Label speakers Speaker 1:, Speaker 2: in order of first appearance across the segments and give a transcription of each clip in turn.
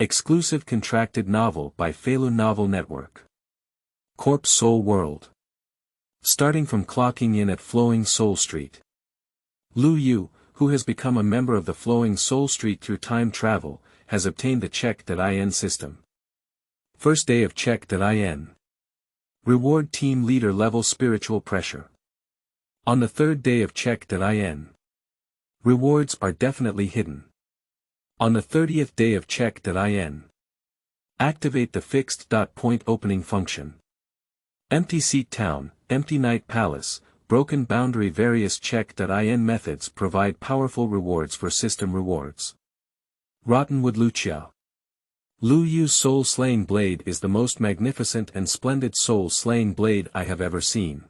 Speaker 1: Exclusive contracted novel by Feilu Novel Network. Corpse Soul World. Starting from clocking in at Flowing Soul Street. Lu Yu, who has become a member of the Flowing Soul Street through time travel, has obtained the check.in system. First day of check.in. Reward team leader level spiritual pressure. On the third day of check.in. Rewards are definitely hidden. On the 30th day of check.in. Activate the fixed point opening function. Empty Seat Town, Empty Night Palace, broken BoundaryVarious check.in methods provide powerful rewards for system rewards. Rotten Wood Luqia. Lu Yu's soul-slaying blade is the most magnificent and splendid soul-slaying blade I have ever seen.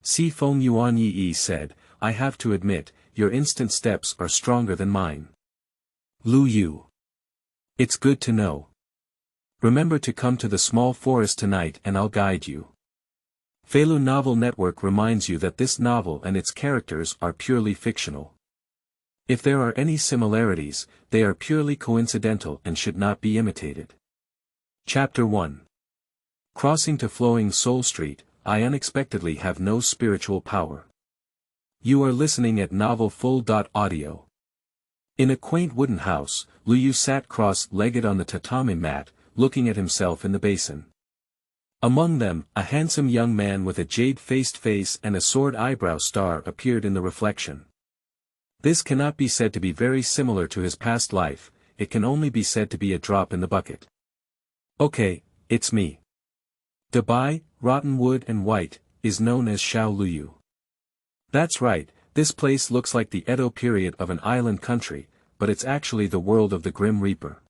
Speaker 1: See Feng Yuan Ye Yi said, I have to admit, your instant steps are stronger than mine. Lu Yu. It's good to know. Remember to come to the small forest tonight and I'll guide you. Feilu Novel Network reminds you that this novel and its characters are purely fictional. If there are any similarities, they are purely coincidental and should not be imitated. Chapter 1. Crossing to Flowing Soul Street, I unexpectedly have no spiritual power. You are listening at Novel Full.audio. In a quaint wooden house, Lu Yu sat cross-legged on the tatami mat, looking at himself in the basin. Among them, a handsome young man with a jade-faced face and a sword eyebrow star appeared in the reflection. This cannot be said to be very similar to his past life, it can only be said to be a drop in the bucket. Okay, it's me. Dubai, rotten wood and white, is known as Xiao Lu Yu. That's right, this place looks like the Edo period of an island country, but it's actually the world of the Grim Reaper.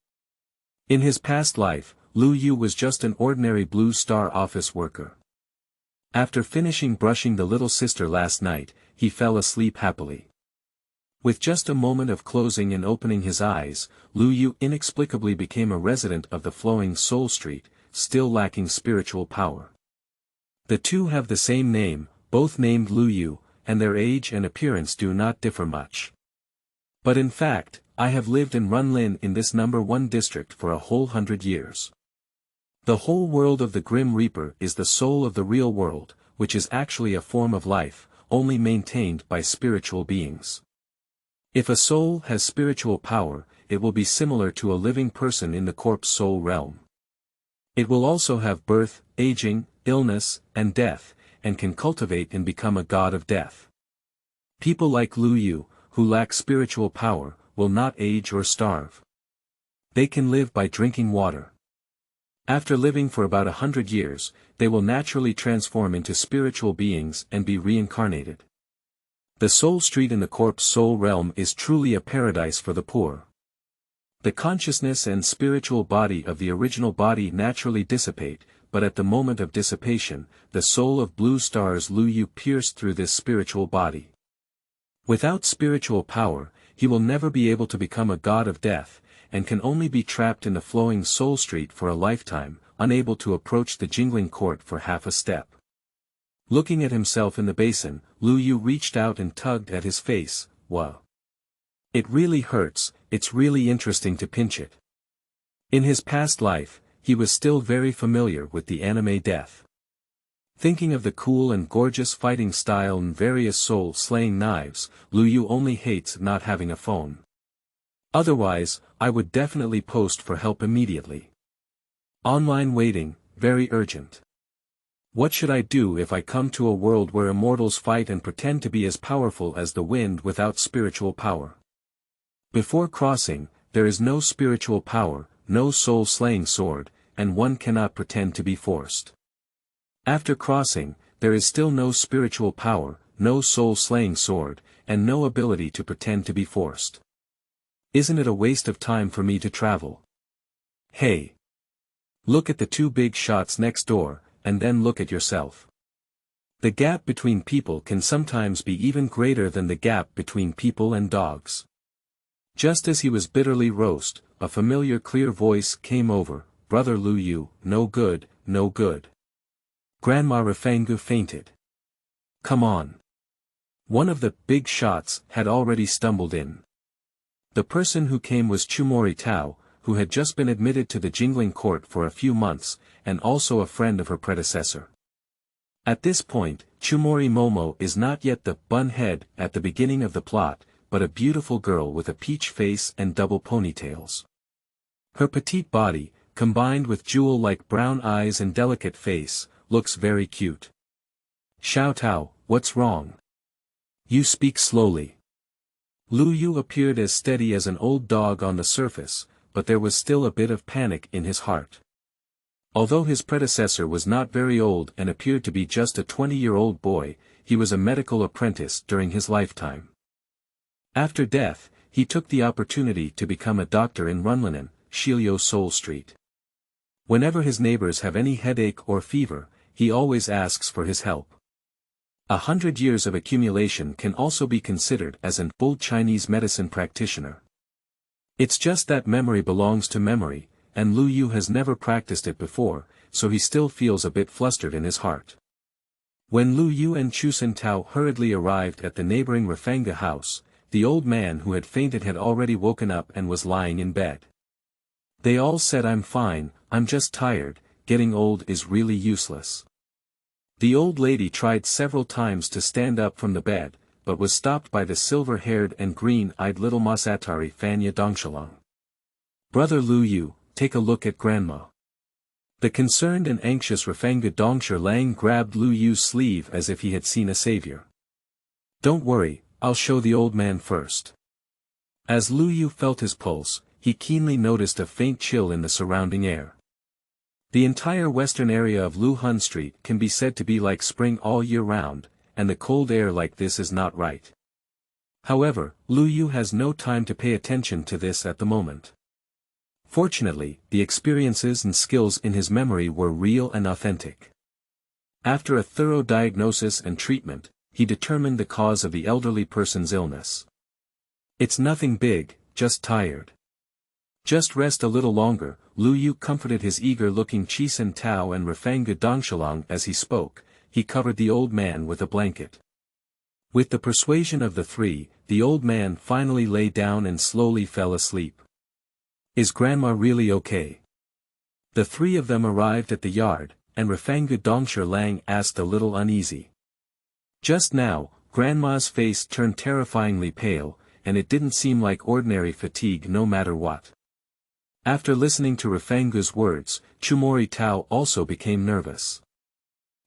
Speaker 1: In his past life, Lu Yu was just an ordinary Blue Star office worker. After finishing brushing the little sister last night, he fell asleep happily. With just a moment of closing and opening his eyes, Lu Yu inexplicably became a resident of the Flowing Soul Street, still lacking spiritual power. The two have the same name, both named Lu Yu, and their age and appearance do not differ much. But in fact, I have lived in Runlin in this number 1 district for a whole 100 years. The whole world of the Grim Reaper is the soul of the real world, which is actually a form of life, only maintained by spiritual beings. If a soul has spiritual power, it will be similar to a living person in the corpse soul realm. It will also have birth, aging, illness, and death, and can cultivate and become a god of death. People like Lu Yu, who lack spiritual power, will not age or starve. They can live by drinking water. After living for about 100 years, they will naturally transform into spiritual beings and be reincarnated. The soul street in the corpse soul realm is truly a paradise for the poor. The consciousness and spiritual body of the original body naturally dissipate, but at the moment of dissipation, the soul of Blue Star's Lu Yu pierced through this spiritual body. Without spiritual power, he will never be able to become a god of death, and can only be trapped in the Flowing Soul Street for a lifetime, unable to approach the jingling court for half a step. Looking at himself in the basin, Lu Yu reached out and tugged at his face. Wow. It really hurts, it's really interesting to pinch it. In his past life, he was still very familiar with the anime death. Thinking of the cool and gorgeous fighting style and various soul-slaying knives, Lu Yu only hates not having a phone. Otherwise, I would definitely post for help immediately. Online waiting, very urgent. What should I do if I come to a world where immortals fight and pretend to be as powerful as the wind without spiritual power? Before crossing, there is no spiritual power, no soul-slaying sword, and one cannot pretend to be forced. After crossing, there is still no spiritual power, no soul-slaying sword, and no ability to pretend to be forced. Isn't it a waste of time for me to travel? Hey! Look at the 2 big shots next door, and then look at yourself. The gap between people can sometimes be even greater than the gap between people and dogs. Just as he was bitterly roast, a familiar clear voice came over, Brother Lu Yu, no good, no good. Grandma Refangu fainted. Come on. One of the big shots had already stumbled in. The person who came was Chumori Tao, who had just been admitted to the jingling court for a few months, and also a friend of her predecessor. At this point, Chumori Momo is not yet the bun-head at the beginning of the plot, but a beautiful girl with a peach face and double ponytails. Her petite body, combined with jewel-like brown eyes and delicate face, looks very cute. Xiao Tao, what's wrong? You speak slowly. Lu Yu appeared as steady as an old dog on the surface, but there was still a bit of panic in his heart. Although his predecessor was not very old and appeared to be just a 20-year-old boy, he was a medical apprentice during his lifetime. After death, he took the opportunity to become a doctor in Runlinen, Shilio Seoul Street. Whenever his neighbors have any headache or fever, he always asks for his help. 100 years of accumulation can also be considered as an old Chinese medicine practitioner. It's just that memory belongs to memory, and Lu Yu has never practiced it before, so he still feels a bit flustered in his heart. When Lu Yu and Chusen Tao hurriedly arrived at the neighboring Rafanga house, the old man who had fainted had already woken up and was lying in bed. They all said, "I'm fine, I'm just tired, getting old is really useless." The old lady tried several times to stand up from the bed, but was stopped by the silver-haired and green-eyed little Masatari Fanya Dongshalong. "Brother Lu Yu, take a look at Grandma." The concerned and anxious Rafanga Dongsher Lang grabbed Lu Yu's sleeve as if he had seen a savior. "Don't worry, I'll show the old man first." As Lu Yu felt his pulse, he keenly noticed a faint chill in the surrounding air. The entire western area of Luhun Street can be said to be like spring all year round, and the cold air like this is not right. However, Lu Yu has no time to pay attention to this at the moment. Fortunately, the experiences and skills in his memory were real and authentic. After a thorough diagnosis and treatment, he determined the cause of the elderly person's illness. "It's nothing big, just tired. Just rest a little longer." Lu Yu comforted his eager-looking Chisen Tao and Rafanga Dongshalong as he spoke. He covered the old man with a blanket. With the persuasion of the three, the old man finally lay down and slowly fell asleep. "Is Grandma really okay?" The three of them arrived at the yard, and Rafanga Dongsher Lang asked a little uneasy. Just now, Grandma's face turned terrifyingly pale, and it didn't seem like ordinary fatigue no matter what. After listening to Rafanga's words, Chumori Tao also became nervous.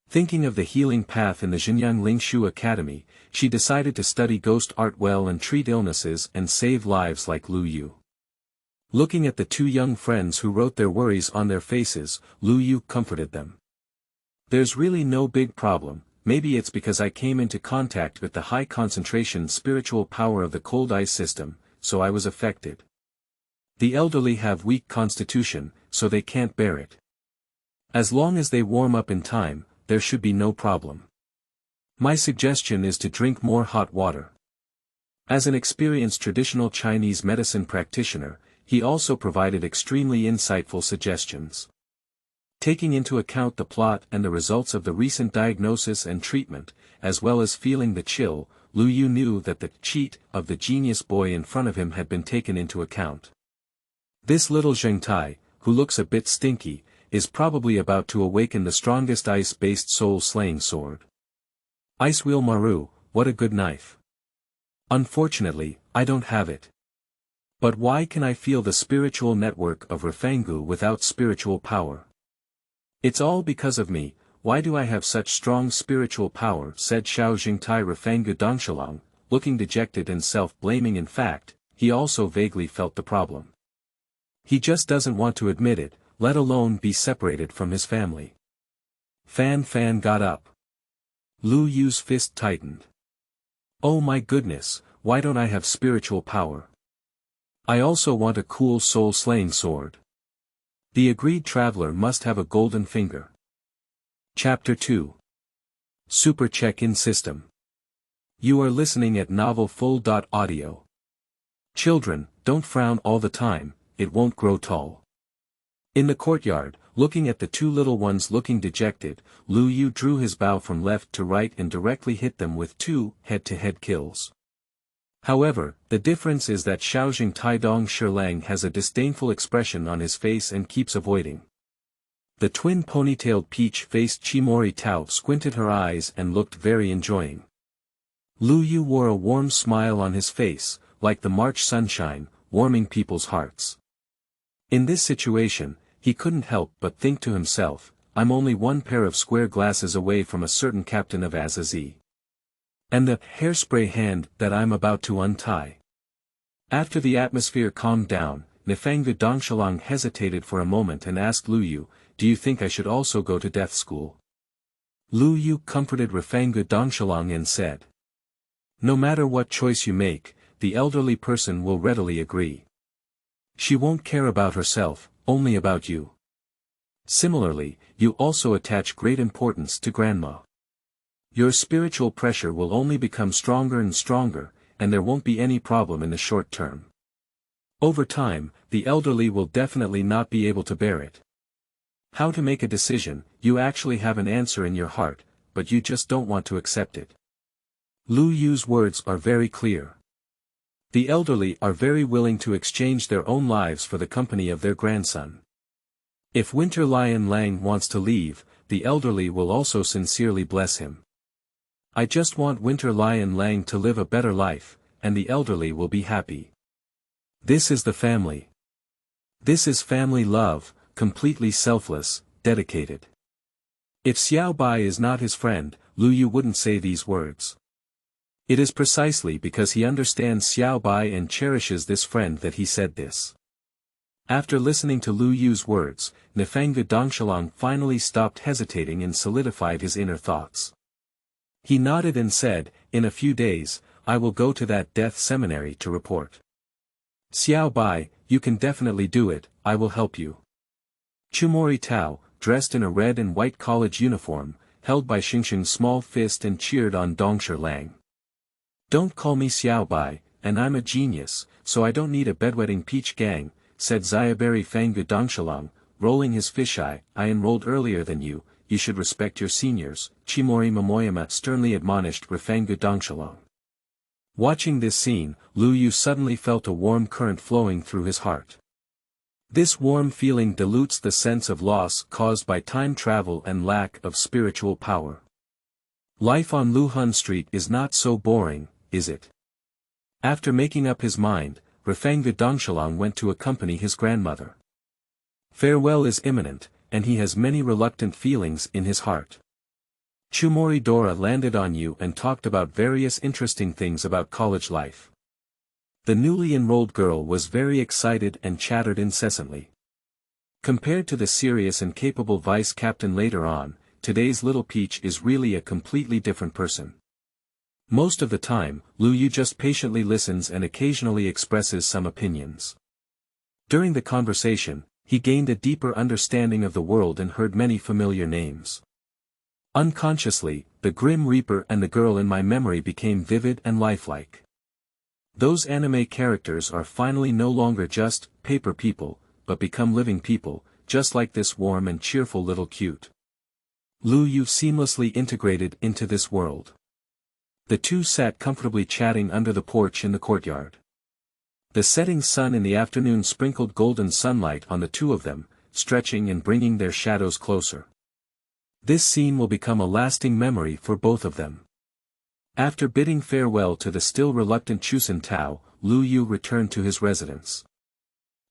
Speaker 1: Thinking of the healing path in the Xinyang Lingshu Academy, she decided to study ghost art well and treat illnesses and save lives like Lu Yu. Looking at the two young friends who wrote their worries on their faces, Lu Yu comforted them. "There's really no big problem. Maybe it's because I came into contact with the high concentration spiritual power of the cold ice system, so I was affected. The elderly have weak constitution, so they can't bear it. As long as they warm up in time, there should be no problem. My suggestion is to drink more hot water." As an experienced traditional Chinese medicine practitioner, he also provided extremely insightful suggestions. Taking into account the plot and the results of the recent diagnosis and treatment, as well as feeling the chill, Lu Yu knew that the cheat of the genius boy in front of him had been taken into account. This little Zhengtai, who looks a bit stinky, is probably about to awaken the strongest ice-based soul-slaying sword. Ice Wheel Maru, what a good knife. Unfortunately, I don't have it. But why can I feel the spiritual network of Rafangu without spiritual power? It's all because of me. Why do I have such strong spiritual power? Said Xiao Jingtai Rafanga Dongshalong, looking dejected and self-blaming. In fact, he also vaguely felt the problem. He just doesn't want to admit it, let alone be separated from his family. Fan got up. Lu Yu's fist tightened. "Oh my goodness, why don't I have spiritual power? I also want a cool soul-slaying sword." The agreed traveler must have a golden finger. Chapter 2. Super Check-in System. You are listening at novelfull.audio. Children, don't frown all the time, it won't grow tall. In the courtyard, looking at the two little ones looking dejected, Lu Yu drew his bow from left to right and directly hit them with two head-to-head kills. However, the difference is that Xiaojing Taidong Shilang has a disdainful expression on his face and keeps avoiding. The twin ponytailed peach-faced Chimori Tao squinted her eyes and looked very enjoying. Lu Yu wore a warm smile on his face, like the March sunshine, warming people's hearts. In this situation, he couldn't help but think to himself, I'm only one pair of square glasses away from a certain captain of Azazi. And the hairspray hand that I'm about to untie. After the atmosphere calmed down, Nifangva Dongshalang hesitated for a moment and asked Lu Yu, do you think I should also go to death school? Lu Yu comforted Rifangva Dongshalang and said, no matter what choice you make, the elderly person will readily agree. She won't care about herself, only about you. Similarly, you also attach great importance to grandma. Your spiritual pressure will only become stronger and stronger, and there won't be any problem in the short term. Over time, the elderly will definitely not be able to bear it. How to make a decision, you actually have an answer in your heart, but you just don't want to accept it. Lu Yu's words are very clear. The elderly are very willing to exchange their own lives for the company of their grandson. If Winter Lion Lang wants to leave, the elderly will also sincerely bless him. I just want Winter Lion Lang to live a better life, and the elderly will be happy. This is the family. This is family love, completely selfless, dedicated. If Xiao Bai is not his friend, Lu Yu wouldn't say these words. It is precisely because he understands Xiao Bai and cherishes this friend that he said this. After listening to Lu Yu's words, Nifangva Dongshalang finally stopped hesitating and solidified his inner thoughts. He nodded and said, in a few days, I will go to that death seminary to report. Xiao Bai, you can definitely do it, I will help you. Chumori Tao, dressed in a red and white college uniform, held by Xingxing's small fist and cheered on Dongsher Lang. Don't call me Xiao Bai, and I'm a genius, so I don't need a bedwetting peach gang, said Xiaoberi Fangga Dongshalang, rolling his fisheye, I enrolled earlier than you should respect your seniors, Chimori Momoyama sternly admonished Rifangga Dongshalang. Watching this scene, Lu Yu suddenly felt a warm current flowing through his heart. This warm feeling dilutes the sense of loss caused by time travel and lack of spiritual power. Life on Luhun Street is not so boring, is it? After making up his mind, Rifangga Dongshalang went to accompany his grandmother. Farewell is imminent, and he has many reluctant feelings in his heart. Chumori Dora landed on you and talked about various interesting things about college life. The newly enrolled girl was very excited and chattered incessantly. Compared to the serious and capable vice captain later on, today's little peach is really a completely different person. Most of the time, Lu Yu just patiently listens and occasionally expresses some opinions. During the conversation, he gained a deeper understanding of the world and heard many familiar names. Unconsciously, the Grim Reaper and the girl in my memory became vivid and lifelike. Those anime characters are finally no longer just paper people, but become living people, just like this warm and cheerful little cute. Lu Yu seamlessly integrated into this world. The two sat comfortably chatting under the porch in the courtyard. The setting sun in the afternoon sprinkled golden sunlight on the two of them, stretching and bringing their shadows closer. This scene will become a lasting memory for both of them. After bidding farewell to the still reluctant Chusen Tao, Lu Yu returned to his residence.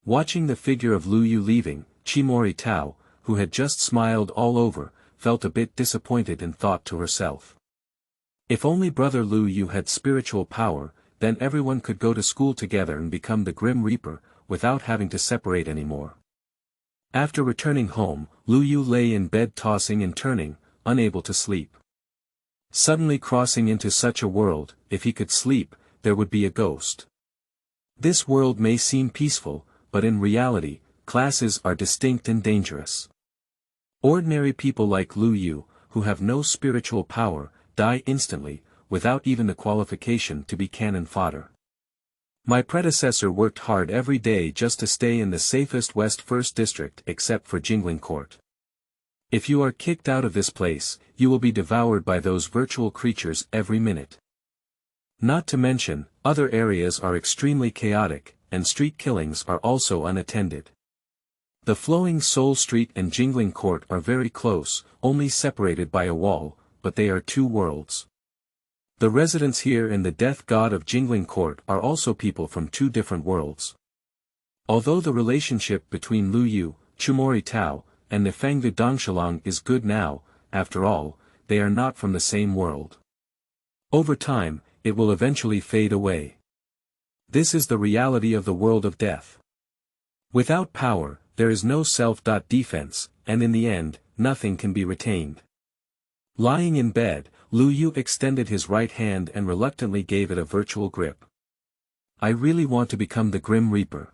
Speaker 1: Watching the figure of Lu Yu leaving, Chimori Tao, who had just smiled all over, felt a bit disappointed and thought to herself. If only brother Lu Yu had spiritual power, then everyone could go to school together and become the Grim Reaper, without having to separate anymore. After returning home, Lu Yu lay in bed tossing and turning, unable to sleep. Suddenly crossing into such a world, if he could sleep, there would be a ghost. This world may seem peaceful, but in reality, classes are distinct and dangerous. Ordinary people like Lu Yu, who have no spiritual power, die instantly, without even the qualification to be cannon fodder. My predecessor worked hard every day just to stay in the safest West 1st District except for Jingling Court. If you are kicked out of this place, you will be devoured by those virtual creatures every minute. Not to mention, other areas are extremely chaotic, and street killings are also unattended. The flowing Soul Street and Jingling Court are very close, only separated by a wall, but they are two worlds. The residents here and the death god of Jingling Court are also people from two different worlds. Although the relationship between Lu Yu, Chumori Tao, and Nefengdu Dongshalong is good now, after all, they are not from the same world. Over time, it will eventually fade away. This is the reality of the world of death. Without power, there is no self-defense, and in the end, nothing can be retained. Lying in bed, Lu Yu extended his right hand and reluctantly gave it a virtual grip. I really want to become the Grim Reaper.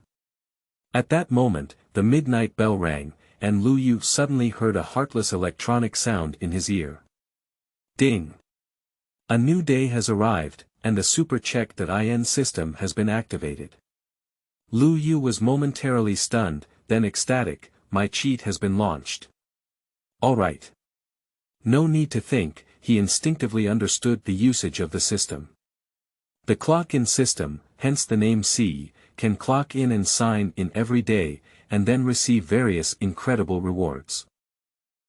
Speaker 1: At that moment, the midnight bell rang, and Lu Yu suddenly heard a heartless electronic sound in his ear. Ding! A new day has arrived, and the super check.in system has been activated. Lu Yu was momentarily stunned, then ecstatic. My cheat has been launched. Alright. No need to think, he instinctively understood the usage of the system. The clock-in system, hence the name C, can clock in and sign in every day, and then receive various incredible rewards.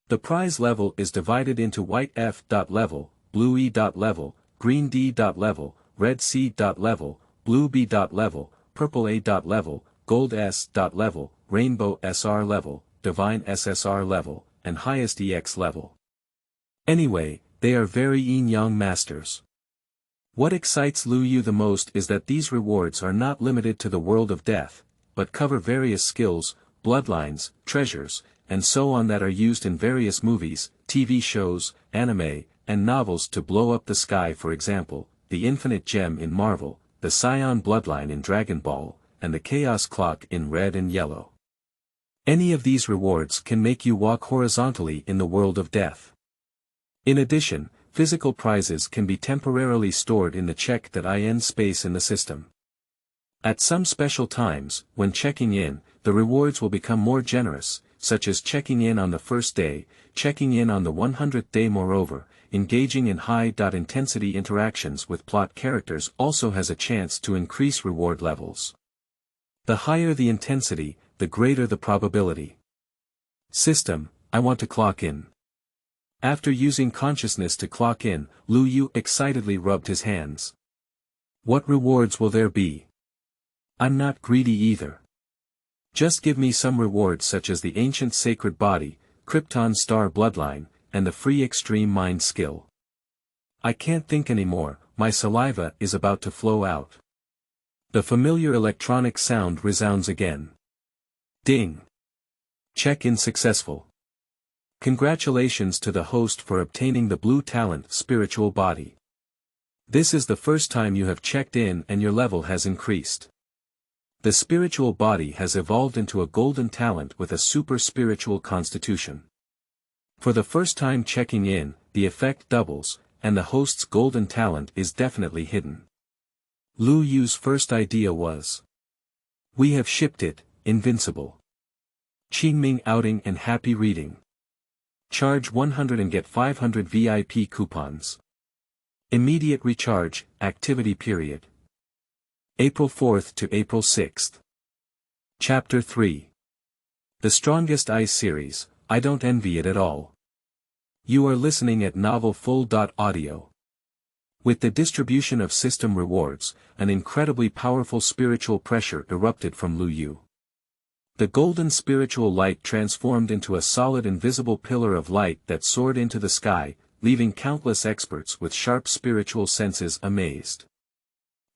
Speaker 1: The prize level is divided into white F.level, blue E.level, green D.level, red C.level, blue B.level, purple A.level, gold S.level, rainbow SR level, divine SSR level, and highest EX level. Anyway, they are very yin-yang masters. What excites Lu Yu the most is that these rewards are not limited to the world of death, but cover various skills, bloodlines, treasures, and so on that are used in various movies, TV shows, anime, and novels to blow up the sky, for example, the Infinite Gem in Marvel, the Scion Bloodline in Dragon Ball, and the Chaos Clock in Red and Yellow. Any of these rewards can make you walk horizontally in the world of death. In addition, physical prizes can be temporarily stored in the check.in space in the system. At some special times, when checking in, the rewards will become more generous, such as checking in on the first day, checking in on the 100th day. Moreover, engaging in high-intensity interactions with plot characters also has a chance to increase reward levels. The higher the intensity, the greater the probability. System, I want to clock in. After using consciousness to clock in, Lu Yu excitedly rubbed his hands. What rewards will there be? I'm not greedy either. Just give me some rewards such as the Ancient Sacred Body, Krypton Star Bloodline, and the Free Extreme Mind skill. I can't think anymore, my saliva is about to flow out. The familiar electronic sound resounds again. Ding! Check-in successful. Congratulations to the host for obtaining the Blue Talent Spiritual Body. This is the first time you have checked in and your level has increased. The spiritual body has evolved into a golden talent with a super spiritual constitution. For the first time checking in, the effect doubles, and the host's golden talent is definitely hidden. Lu Yu's first idea was, we have shipped it, invincible. Qingming outing and happy reading. Charge 100 and get 500 VIP coupons. Immediate recharge, activity period. April 4th to April 6th. Chapter 3. The Strongest Ice Series, I don't envy it at all. You are listening at novelfull.audio. With the distribution of system rewards, an incredibly powerful spiritual pressure erupted from Lu Yu. The golden spiritual light transformed into a solid invisible pillar of light that soared into the sky, leaving countless experts with sharp spiritual senses amazed.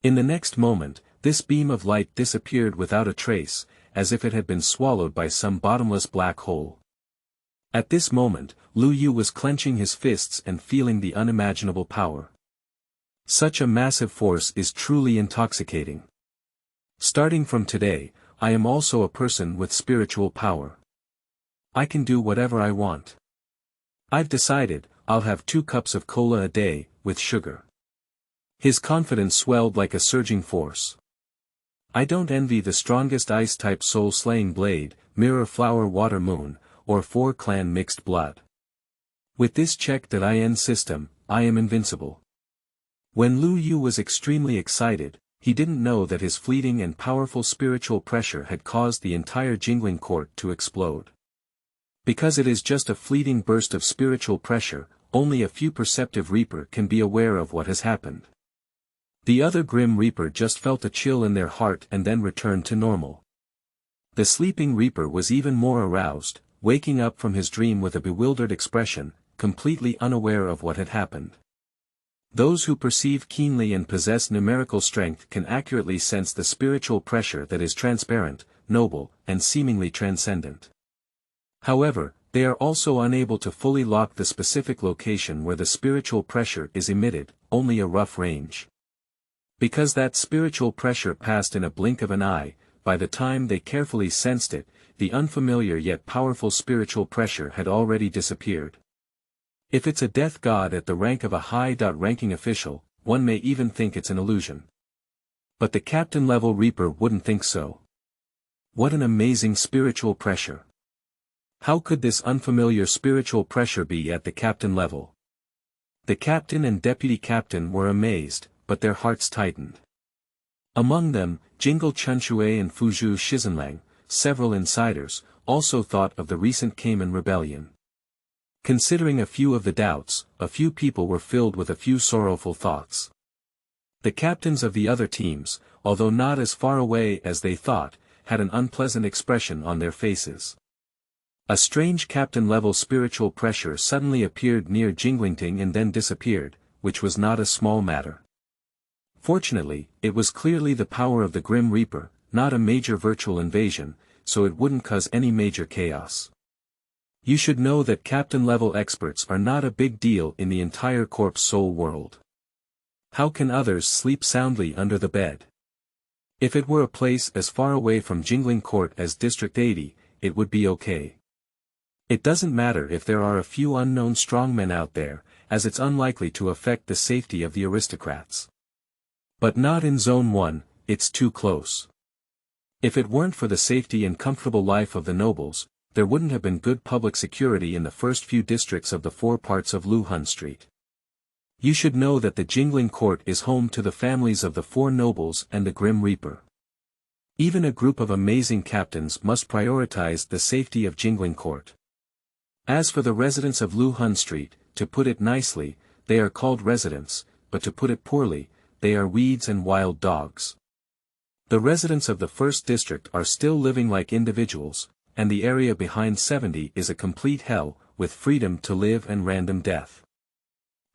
Speaker 1: In the next moment, this beam of light disappeared without a trace, as if it had been swallowed by some bottomless black hole. At this moment, Lu Yu was clenching his fists and feeling the unimaginable power. Such a massive force is truly intoxicating. Starting from today, I am also a person with spiritual power. I can do whatever I want. I've decided, I'll have 2 cups of cola a day, with sugar. His confidence swelled like a surging force. I don't envy the strongest ice-type soul-slaying blade, mirror flower water moon, or 4-clan mixed blood. With this check.in system, I am invincible. When Lu Yu was extremely excited, he didn't know that his fleeting and powerful spiritual pressure had caused the entire jingling court to explode. Because it is just a fleeting burst of spiritual pressure, only a few perceptive Reaper can be aware of what has happened. The other Grim Reaper just felt a chill in their heart and then returned to normal. The sleeping Reaper was even more aroused, waking up from his dream with a bewildered expression, completely unaware of what had happened. Those who perceive keenly and possess numerical strength can accurately sense the spiritual pressure that is transparent, noble, and seemingly transcendent. However, they are also unable to fully lock the specific location where the spiritual pressure is emitted, only a rough range. Because that spiritual pressure passed in a blink of an eye, by the time they carefully sensed it, the unfamiliar yet powerful spiritual pressure had already disappeared. If it's a death god at the rank of a high-ranking official, one may even think it's an illusion. But the captain-level Reaper wouldn't think so. What an amazing spiritual pressure! How could this unfamiliar spiritual pressure be at the captain level? The captain and deputy captain were amazed, but their hearts tightened. Among them, Jingle Chunxue and Fuzhou Shizenlang, several insiders, also thought of the recent Cayman rebellion. Considering a few of the doubts, a few people were filled with a few sorrowful thoughts. The captains of the other teams, although not as far away as they thought, had an unpleasant expression on their faces. A strange captain-level spiritual pressure suddenly appeared near Jinglingting and then disappeared, which was not a small matter. Fortunately, it was clearly the power of the Grim Reaper, not a major virtual invasion, so it wouldn't cause any major chaos. You should know that captain-level experts are not a big deal in the entire Corpse Soul world. How can others sleep soundly under the bed? If it were a place as far away from Jingling Court as District 80, it would be okay. It doesn't matter if there are a few unknown strongmen out there, as it's unlikely to affect the safety of the aristocrats. But not in Zone 1, it's too close. If it weren't for the safety and comfortable life of the nobles, there wouldn't have been good public security in the first few districts of the 4 parts of Luhun Street. You should know that the Jingling Court is home to the families of the 4 nobles and the Grim Reaper. Even a group of amazing captains must prioritize the safety of Jingling Court. As for the residents of Luhun Street, to put it nicely, they are called residents, but to put it poorly, they are weeds and wild dogs. The residents of the first district are still living like individuals, and the area behind 70 is a complete hell, with freedom to live and random death.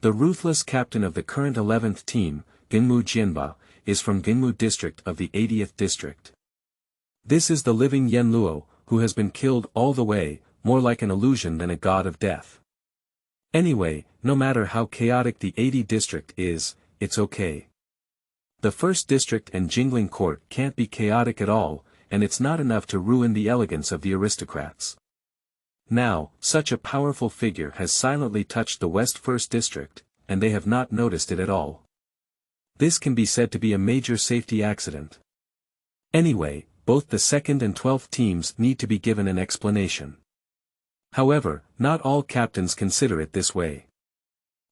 Speaker 1: The ruthless captain of the current 11th team, Gingmu Jianba, is from Gingmu district of the 80th district. This is the living Yen Luo, who has been killed all the way, more like an illusion than a god of death. Anyway, no matter how chaotic the 80 district is, it's okay. The first district and Jingling Court can't be chaotic at all, and it's not enough to ruin the elegance of the aristocrats. Now, such a powerful figure has silently touched the West First District, and they have not noticed it at all. This can be said to be a major safety accident. Anyway, both the 2nd and 12th teams need to be given an explanation. However, not all captains consider it this way.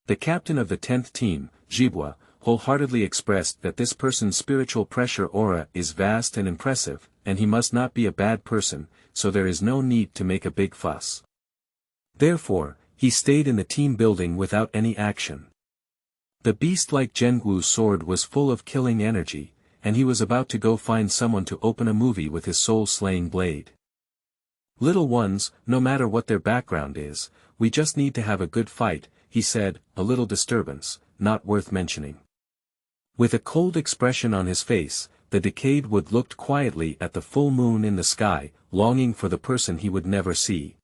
Speaker 1: The captain of the 10th team, Jibwa, wholeheartedly expressed that this person's spiritual pressure aura is vast and impressive, and he must not be a bad person, so there is no need to make a big fuss. Therefore, he stayed in the team building without any action. The beast-like Zhengu's sword was full of killing energy, and he was about to go find someone to open a movie with his soul-slaying blade. Little ones, no matter what their background is, we just need to have a good fight, he said, a little disturbance, not worth mentioning. With a cold expression on his face, the decayed Wood looked quietly at the full moon in the sky, longing for the person he would never see.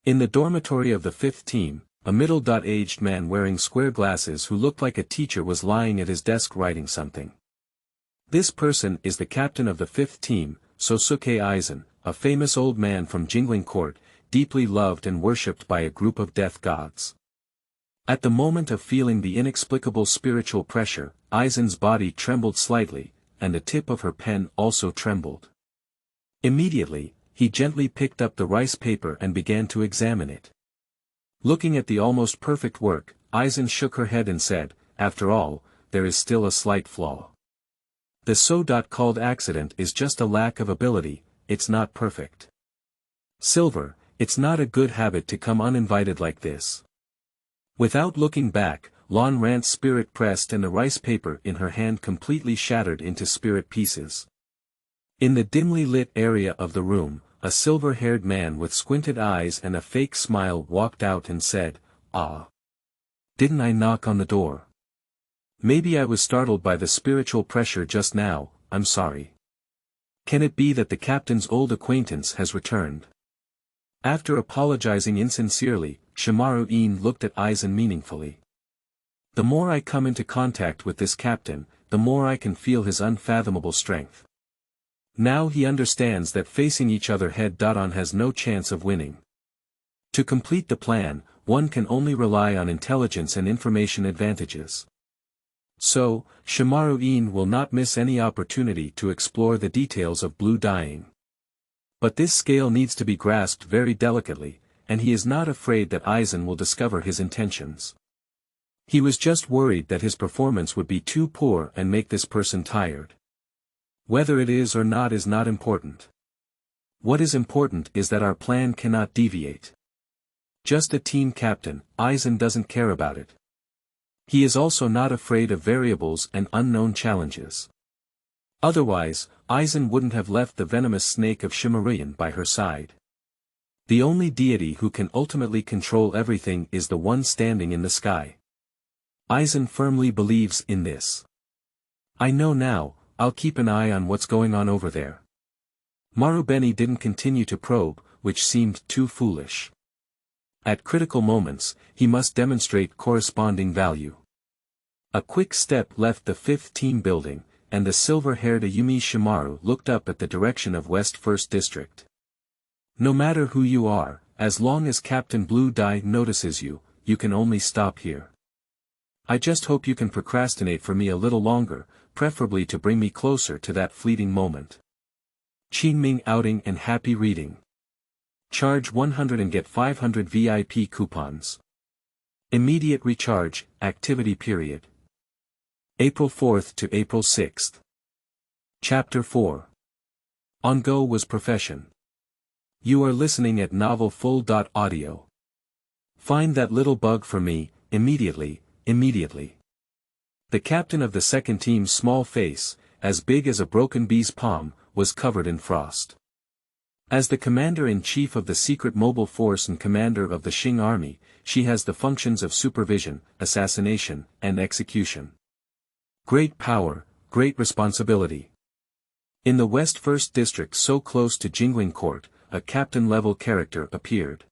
Speaker 1: In the dormitory of the 5th team, a middle-aged man wearing square glasses who looked like a teacher was lying at his desk writing something. This person is the captain of the 5th team, Sosuke Aizen, a famous old man from Jingling Court, deeply loved and worshipped by a group of death gods. At the moment of feeling the inexplicable spiritual pressure, Aizen's body trembled slightly, and the tip of her pen also trembled. Immediately, he gently picked up the rice paper and began to examine it. Looking at the almost perfect work, Aizen shook her head and said, "After all, there is still a slight flaw. The so-called accident is just a lack of ability, it's not perfect. Silver, it's not a good habit to come uninvited like this. Without looking back, Lan Rant's spirit pressed and the rice paper in her hand completely shattered into spirit pieces. In the dimly lit area of the room, a silver-haired man with squinted eyes and a fake smile walked out and said, "Ah. Didn't I knock on the door? Maybe I was startled by the spiritual pressure just now, I'm sorry. Can it be that the captain's old acquaintance has returned?" After apologizing insincerely, Shimaru-in looked at Aizen meaningfully. "The more I come into contact with this captain, the more I can feel his unfathomable strength. Now he understands that facing each other head-on has no chance of winning. To complete the plan, one can only rely on intelligence and information advantages. So, Shimaru-in will not miss any opportunity to explore the details of blue dyeing. But this scale needs to be grasped very delicately, and he is not afraid that Aizen will discover his intentions. He was just worried that his performance would be too poor and make this person tired. Whether it is or not is not important. What is important is that our plan cannot deviate. Just a team captain, Aizen doesn't care about it. He is also not afraid of variables and unknown challenges. Otherwise, Aizen wouldn't have left the venomous snake of Shimaruyan by her side. The only deity who can ultimately control everything is the one standing in the sky. Aizen firmly believes in this. "I know now, I'll keep an eye on what's going on over there." Marubeni didn't continue to probe, which seemed too foolish. At critical moments, he must demonstrate corresponding value. A quick step left the 5th team building, and the silver-haired Ayumi Shimaru looked up at the direction of West 1st District. "No matter who you are, as long as Captain Blue Dye notices you, you can only stop here. I just hope you can procrastinate for me a little longer, preferably to bring me closer to that fleeting moment. Qingming outing and happy reading. Charge 100 and get 500 VIP coupons. Immediate recharge, activity period. April 4th to April 6th. Chapter 4. On Go was profession. You are listening at novelfull.audio. Find that little bug for me, immediately. The captain of the second team's small face, as big as a broken bee's palm, was covered in frost. As the commander-in-chief of the secret mobile force and commander of the Qing army, she has the functions of supervision, assassination, and execution. Great power, great responsibility. In the West 1st District so close to Jingling Court, a captain-level character appeared.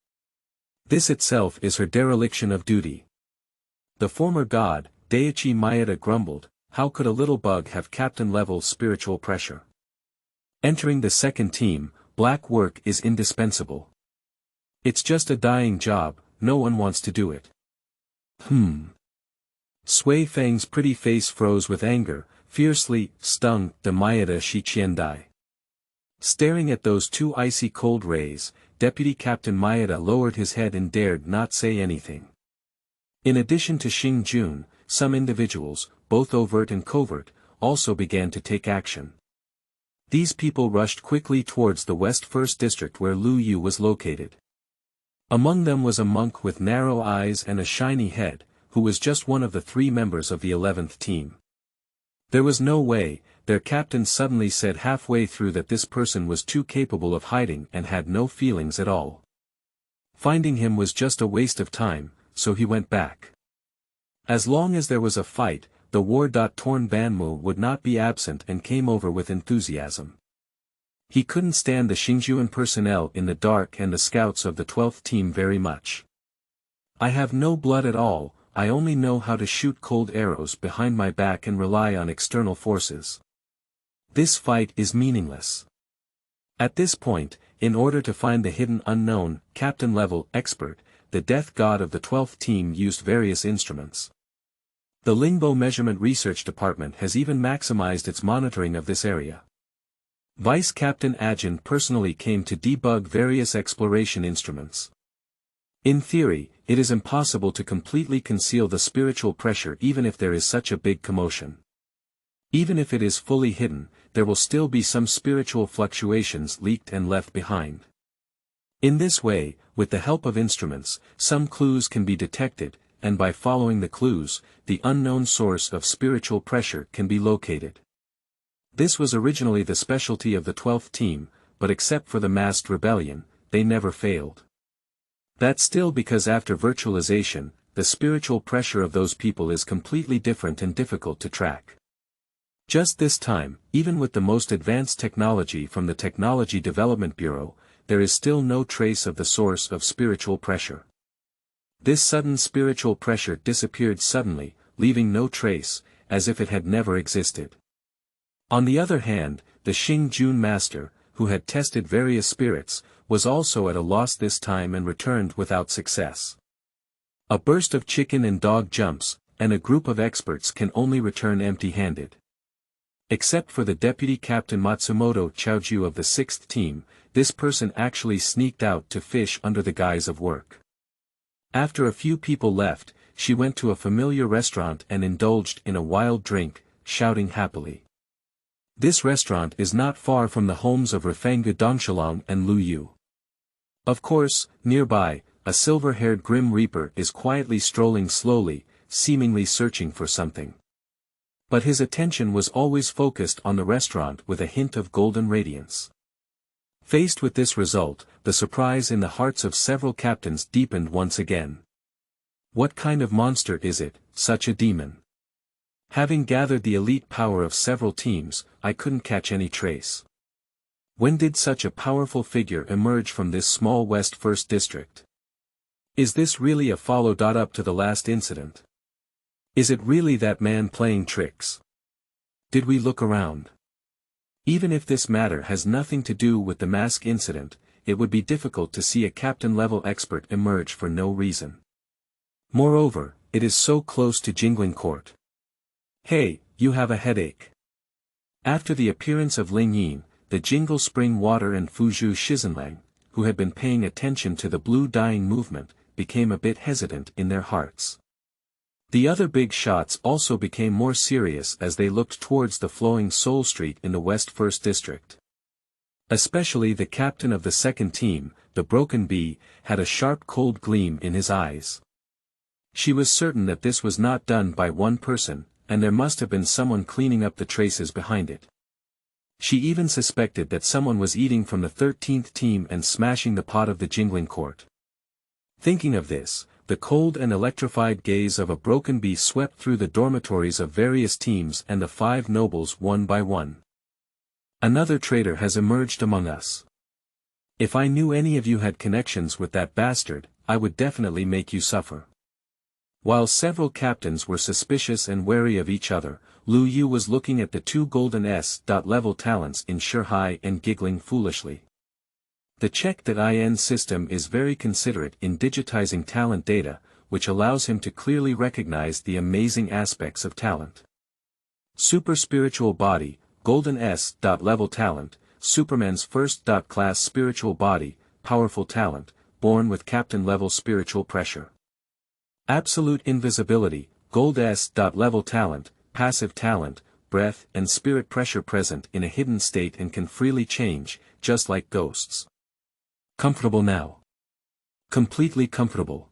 Speaker 1: This itself is her dereliction of duty. The former god, Daiichi Maeda grumbled, how could a little bug have captain-level spiritual pressure? Entering the second team, black work is indispensable. It's just a dying job, no one wants to do it. Sui Feng's pretty face froze with anger, fiercely, stung, the Maeda Shichiendai. Staring at those two icy cold rays, Deputy Captain Maeda lowered his head and dared not say anything. In addition to Xing Jun, some individuals, both overt and covert, also began to take action. These people rushed quickly towards the West 1st District where Lu Yu was located. Among them was a monk with narrow eyes and a shiny head, who was just one of the 3 members of the 11th team. There was no way, their captain suddenly said halfway through that this person was too capable of hiding and had no feelings at all. Finding him was just a waste of time, so he went back. As long as there was a fight, the war-torn Banmu would not be absent and came over with enthusiasm. He couldn't stand the Xingjuan personnel in the dark and the scouts of the 12th team very much. I have no blood at all, I only know how to shoot cold arrows behind my back and rely on external forces. This fight is meaningless. At this point, in order to find the hidden unknown, captain-level expert, the death god of the 12th team used various instruments. The Lingbo Measurement Research Department has even maximized its monitoring of this area. Vice Captain Ajin personally came to debug various exploration instruments. In theory, it is impossible to completely conceal the spiritual pressure even if there is such a big commotion. Even if it is fully hidden, there will still be some spiritual fluctuations leaked and left behind. In this way, with the help of instruments, some clues can be detected, and by following the clues, the unknown source of spiritual pressure can be located. This was originally the specialty of the 12th team, but except for the masked rebellion, they never failed. That's still because after virtualization, the spiritual pressure of those people is completely different and difficult to track. Just this time, even with the most advanced technology from the Technology Development Bureau, there is still no trace of the source of spiritual pressure. This sudden spiritual pressure disappeared suddenly, leaving no trace, as if it had never existed. On the other hand, the Xing Jun master, who had tested various spirits, was also at a loss this time and returned without success. A burst of chicken and dog jumps, and a group of experts can only return empty-handed. Except for the deputy captain Matsumoto Chaoju of the 6th team, this person actually sneaked out to fish under the guise of work. After a few people left, she went to a familiar restaurant and indulged in a wild drink, shouting happily. This restaurant is not far from the homes of Rifengu Dongshalong and Lu Yu. Of course, nearby, a silver-haired Grim Reaper is quietly strolling slowly, seemingly searching for something. But his attention was always focused on the restaurant with a hint of golden radiance. Faced with this result, the surprise in the hearts of several captains deepened once again. What kind of monster is it, such a demon? Having gathered the elite power of several teams, I couldn't catch any trace. When did such a powerful figure emerge from this small West 1st District? Is this really a follow-up to the last incident? Is it really that man playing tricks? Did we look around? Even if this matter has nothing to do with the mask incident, it would be difficult to see a captain-level expert emerge for no reason. Moreover, it is so close to Jingling Court. Hey, you have a headache. After the appearance of Ling Yin, the Jingle Spring Water and Fuzhou Shizenlang, who had been paying attention to the blue dyeing movement, became a bit hesitant in their hearts. The other big shots also became more serious as they looked towards the flowing Soul Street in the West 1st District. Especially the captain of the 2nd team, the Broken Bee, had a sharp cold gleam in his eyes. She was certain that this was not done by one person, and there must have been someone cleaning up the traces behind it. She even suspected that someone was eating from the 13th team and smashing the pot of the Jingling Court. Thinking of this, the cold and electrified gaze of a Broken Bee swept through the dormitories of various teams and the 5 nobles one by one. Another traitor has emerged among us. If I knew any of you had connections with that bastard, I would definitely make you suffer. While several captains were suspicious and wary of each other, Lu Yu was looking at the 2 golden S-level talents in Shihai and giggling foolishly. The check.in system is very considerate in digitizing talent data, which allows him to clearly recognize the amazing aspects of talent. Super Spiritual Body, Golden S-level talent, Superman's first-class spiritual body, powerful talent, born with captain-level spiritual pressure. Absolute Invisibility, Gold S-level talent, passive talent, breath and spirit pressure present in a hidden state and can freely change, just like ghosts. Comfortable now. Completely comfortable.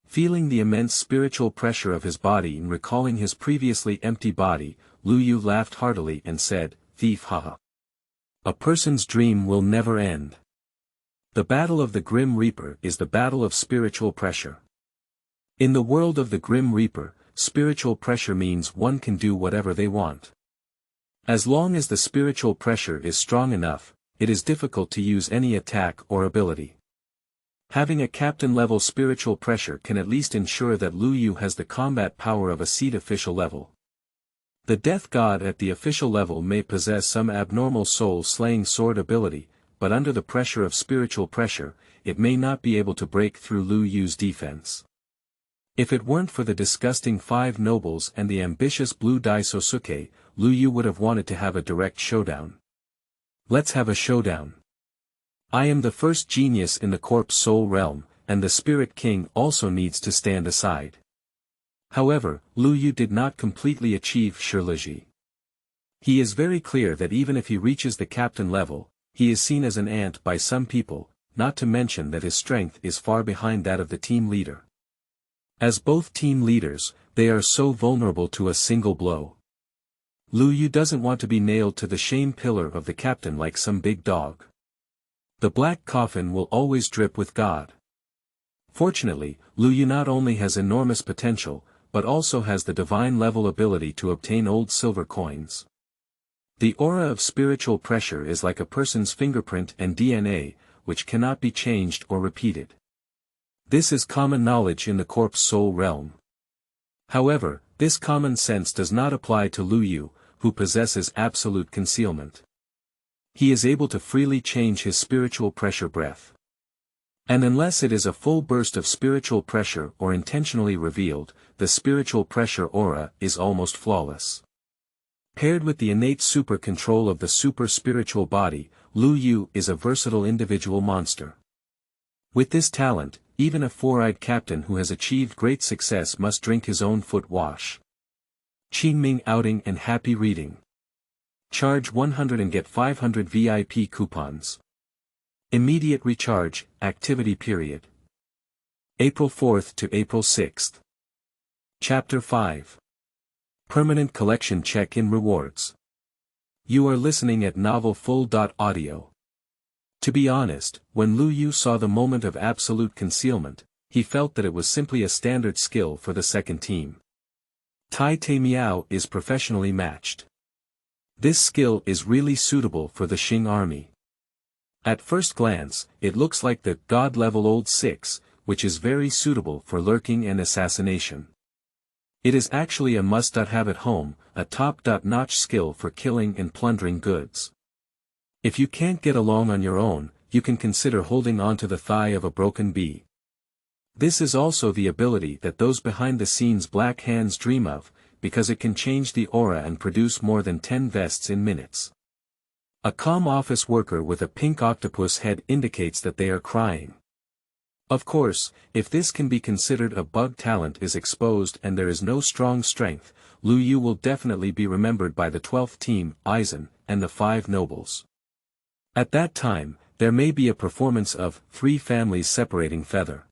Speaker 1: Feeling the immense spiritual pressure of his body and recalling his previously empty body, Lu Yu laughed heartily and said, "Thief, haha. A person's dream will never end." The battle of the Grim Reaper is the battle of spiritual pressure. In the world of the Grim Reaper, spiritual pressure means one can do whatever they want. As long as the spiritual pressure is strong enough, it is difficult to use any attack or ability. Having a captain-level spiritual pressure can at least ensure that Lu Yu has the combat power of a seed official level. The Death God at the official level may possess some abnormal soul-slaying sword ability, but under the pressure of spiritual pressure, it may not be able to break through Lu Yu's defense. If it weren't for the disgusting 5 nobles and the ambitious Blue Dai Sosuke, Lu Yu would have wanted to have a direct showdown. Let's have a showdown. I am the first genius in the corpse soul realm, and the Spirit King also needs to stand aside. However, Lu Yu did not completely achieve Shirliji. He is very clear that even if he reaches the captain level, he is seen as an ant by some people, not to mention that his strength is far behind that of the team leader. As both team leaders, they are so vulnerable to a single blow. Lu Yu doesn't want to be nailed to the shame pillar of the captain like some big dog. The black coffin will always drip with God. Fortunately, Lu Yu not only has enormous potential, but also has the divine level ability to obtain old silver coins. The aura of spiritual pressure is like a person's fingerprint and DNA, which cannot be changed or repeated. This is common knowledge in the corpse soul realm. However, this common sense does not apply to Lu Yu, who possesses absolute concealment. He is able to freely change his spiritual pressure breath. And unless it is a full burst of spiritual pressure or intentionally revealed, the spiritual pressure aura is almost flawless. Paired with the innate super control of the super spiritual body, Lu Yu is a versatile individual monster. With this talent, even a four-eyed captain who has achieved great success must drink his own foot wash. Qingming outing and happy reading. Charge 100 and get 500 VIP coupons. Immediate recharge, activity period. April 4th to April 6th. Chapter 5. Permanent collection check-in rewards. You are listening at novelfull.audio. To be honest, when Lu Yu saw the moment of absolute concealment, he felt that it was simply a standard skill for the second team. Tai Te Miao is professionally matched. This skill is really suitable for the Xing army. At first glance, it looks like the God-level Old 6, which is very suitable for lurking and assassination. It is actually a must-have at home, a top-notch skill for killing and plundering goods. If you can't get along on your own, you can consider holding onto the thigh of a broken bee. This is also the ability that those behind-the-scenes black hands dream of, because it can change the aura and produce more than 10 vests in minutes. A calm office worker with a pink octopus head indicates that they are crying. Of course, if this can be considered a bug talent is exposed and there is no strong strength, Lu Yu will definitely be remembered by the 12th team, Aizen, and the 5 nobles. At that time, there may be a performance of 3 families separating feather.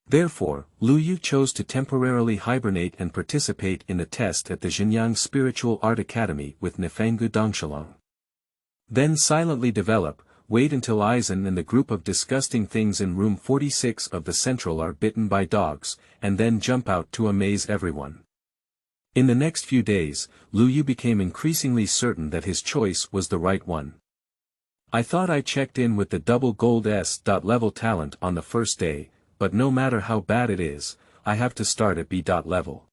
Speaker 1: Therefore, Lu Yu chose to temporarily hibernate and participate in the test at the Xinyang Spiritual Art Academy with Nifengu Dongshalong. Then silently develop, wait until Aizen and the group of disgusting things in room 46 of the central are bitten by dogs, and then jump out to amaze everyone. In the next few days, Lu Yu became increasingly certain that his choice was the right one. I thought I checked in with the double gold S.level talent on the first day, but no matter how bad it is, I have to start at B.level.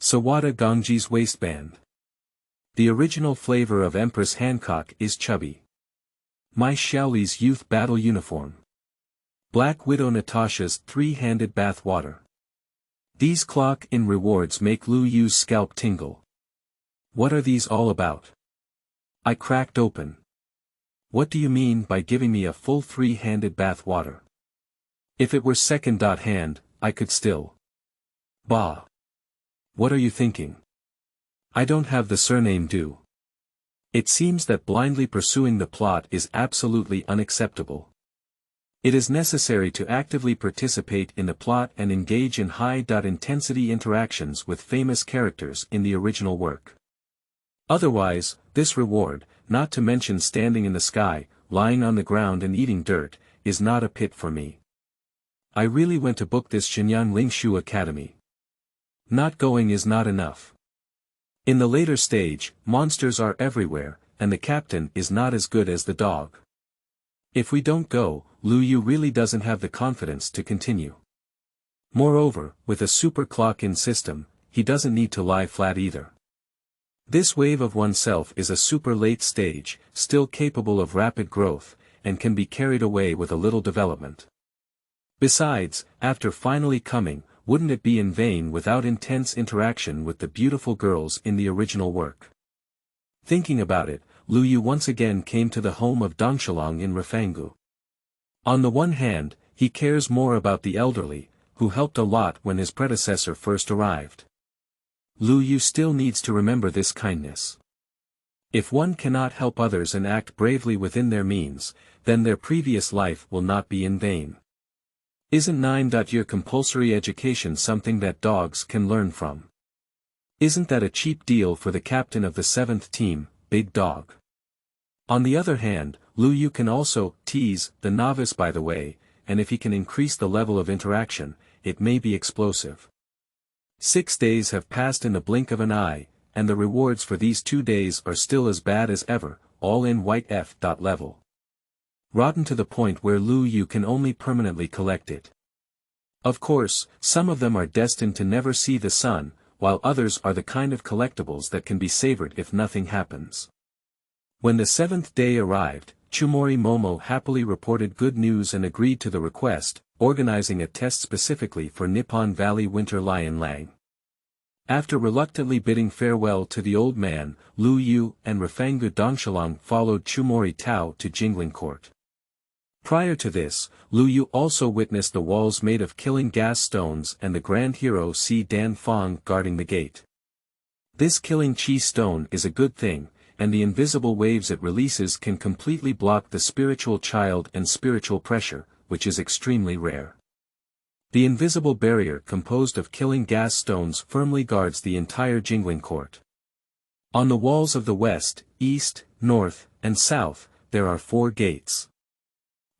Speaker 1: Sawada Gongji's waistband. The original flavor of Empress Hancock is chubby. Mai Xiaoli's youth battle uniform. Black Widow Natasha's three-handed bath water. These clock-in rewards make Lu Yu's scalp tingle. What are these all about? I cracked open. What do you mean by giving me a full three-handed bath water? If it were second hand, I could still. Bah. What are you thinking? I don't have the surname Du. It seems that blindly pursuing the plot is absolutely unacceptable. It is necessary to actively participate in the plot and engage in high-intensity interactions with famous characters in the original work. Otherwise, this reward, not to mention standing in the sky, lying on the ground and eating dirt, is not a pit for me. I really went to book this Xinyang Lingshu Academy. Not going is not enough. In the later stage, monsters are everywhere, and the captain is not as good as the dog. If we don't go, Lu Yu really doesn't have the confidence to continue. Moreover, with a super clock-in system, he doesn't need to lie flat either. This wave of oneself is a super late stage, still capable of rapid growth, and can be carried away with a little development. Besides, after finally coming, wouldn't it be in vain without intense interaction with the beautiful girls in the original work? Thinking about it, Lu Yu once again came to the home of Dongshalong in Rifanggu. On the one hand, he cares more about the elderly, who helped a lot when his predecessor first arrived. Lu Yu still needs to remember this kindness. If one cannot help others and act bravely within their means, then their previous life will not be in vain. Isn't 9-year compulsory education something that dogs can learn from? Isn't that a cheap deal for the captain of the 7th team, Big Dog? On the other hand, Lu Yu can also tease the novice by the way, and if he can increase the level of interaction, it may be explosive. 6 days have passed in the blink of an eye, and the rewards for these 2 days are still as bad as ever, all in white F. level. Rotten to the point where Lu Yu can only permanently collect it. Of course, some of them are destined to never see the sun, while others are the kind of collectibles that can be savored if nothing happens. When the 7th day arrived, Chumori Momo happily reported good news and agreed to the request, organizing a test specifically for Nippon Valley Winter Lion Lang. After reluctantly bidding farewell to the old man, Lu Yu and Refanggu Dongshalong followed Chumori Tao to Jingling Court. Prior to this, Lu Yu also witnessed the walls made of killing gas stones and the grand hero Si Dan Fong guarding the gate. This killing chi stone is a good thing, and the invisible waves it releases can completely block the spiritual child and spiritual pressure, which is extremely rare. The invisible barrier composed of killing gas stones firmly guards the entire Jingling Court. On the walls of the west, east, north, and south, there are 4 gates.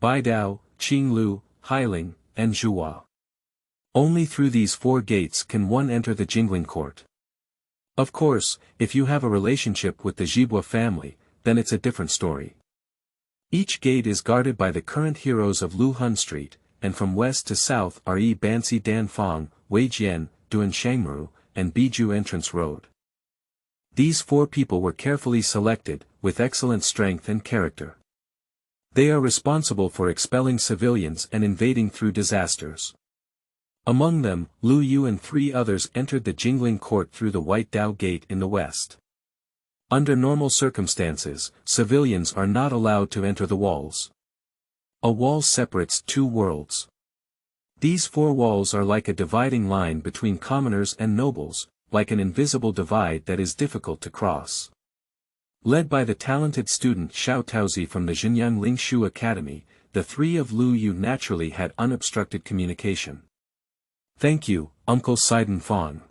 Speaker 1: Baidao, Qinglu, Hailing, and Zhuhua. Only through these 4 gates can one enter the Jingling Court. Of course, if you have a relationship with the Zhibwa family, then it's a different story. Each gate is guarded by the current heroes of Luhun Street, and from west to south are Yi Bansi Dan Fong, Wei Jian, Duan Shangru, and Biju Entrance Road. These 4 people were carefully selected, with excellent strength and character. They are responsible for expelling civilians and invading through disasters. Among them, Lu Yu and 3 others entered the Jingling Court through the White Dao Gate in the west. Under normal circumstances, civilians are not allowed to enter the walls. A wall separates 2 worlds. These 4 walls are like a dividing line between commoners and nobles, like an invisible divide that is difficult to cross. Led by the talented student Xiao Taozi from the Xinyang Lingshu Academy, the 3 of Lu Yu naturally had unobstructed communication. Thank you, Uncle Sidon Fong.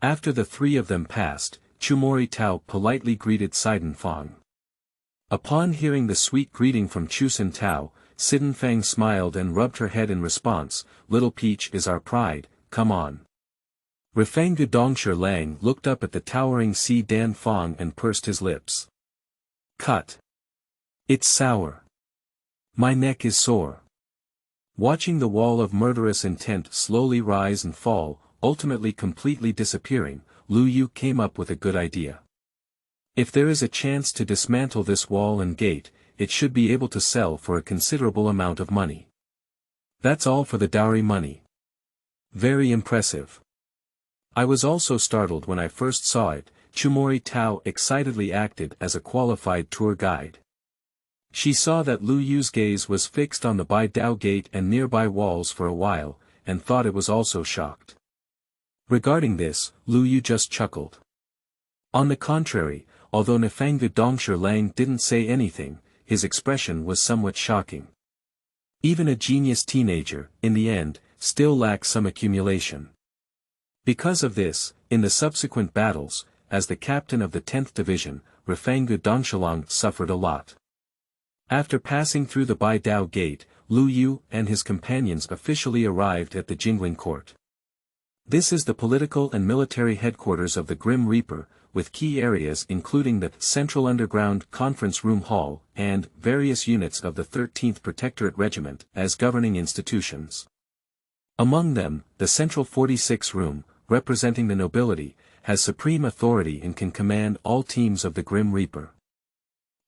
Speaker 1: After the 3 of them passed, Chumori Tao politely greeted Sidon Fong. Upon hearing the sweet greeting from Chusen Tao, Sidon Fang smiled and rubbed her head in response. Little Peach is our pride, come on. Refanggu Dongsher Lang looked up at the towering Si Dan Fong and pursed his lips. Cut. It's sour. My neck is sore. Watching the wall of murderous intent slowly rise and fall, ultimately completely disappearing, Lu Yu came up with a good idea. If there is a chance to dismantle this wall and gate, it should be able to sell for a considerable amount of money. That's all for the dowry money. Very impressive. I was also startled when I first saw it. Chumori Tao excitedly acted as a qualified tour guide. She saw that Lu Yu's gaze was fixed on the Baidao Gate and nearby walls for a while, and thought it was also shocked. Regarding this, Lu Yu just chuckled. On the contrary, although Nefanggu Dongsher Lang didn't say anything, his expression was somewhat shocking. Even a genius teenager, in the end, still lacks some accumulation. Because of this, in the subsequent battles, as the captain of the 10th Division, Refanggu Dongshalong suffered a lot. After passing through the Baidao Gate, Lu Yu and his companions officially arrived at the Jingling Court. This is the political and military headquarters of the Grim Reaper, with key areas including the Central Underground Conference Room Hall and various units of the 13th Protectorate Regiment as governing institutions. Among them, the Central 46 Room, representing the nobility, has supreme authority and can command all teams of the Grim Reaper.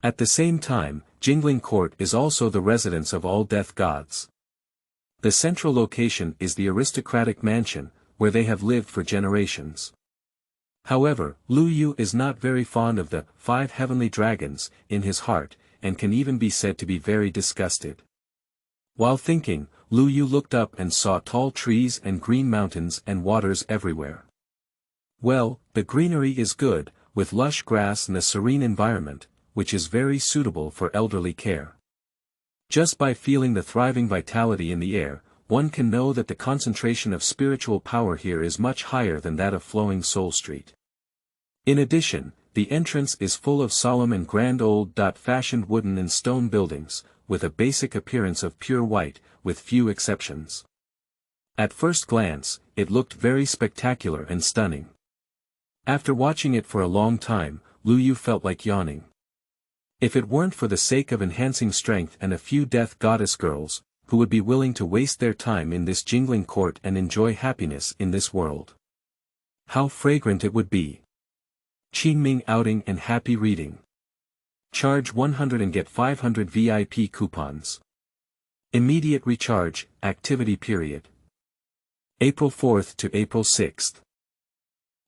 Speaker 1: At the same time, Jingling Court is also the residence of all death gods. The central location is the aristocratic mansion, where they have lived for generations. However, Lu Yu is not very fond of the 5 heavenly dragons in his heart, and can even be said to be very disgusted. While thinking, Lu Yu looked up and saw tall trees and green mountains and waters everywhere. Well, the greenery is good, with lush grass and a serene environment, which is very suitable for elderly care. Just by feeling the thriving vitality in the air, one can know that the concentration of spiritual power here is much higher than that of flowing Soul Street. In addition, the entrance is full of solemn and grand old-fashioned wooden and stone buildings, with a basic appearance of pure white, with few exceptions. At first glance, it looked very spectacular and stunning. After watching it for a long time, Lu Yu felt like yawning. If it weren't for the sake of enhancing strength and a few death goddess girls, who would be willing to waste their time in this jingling court and enjoy happiness in this world. How fragrant it would be. Qingming outing and happy reading. Charge 100 and get 500 VIP coupons. Immediate recharge, activity period. April 4th to April 6th.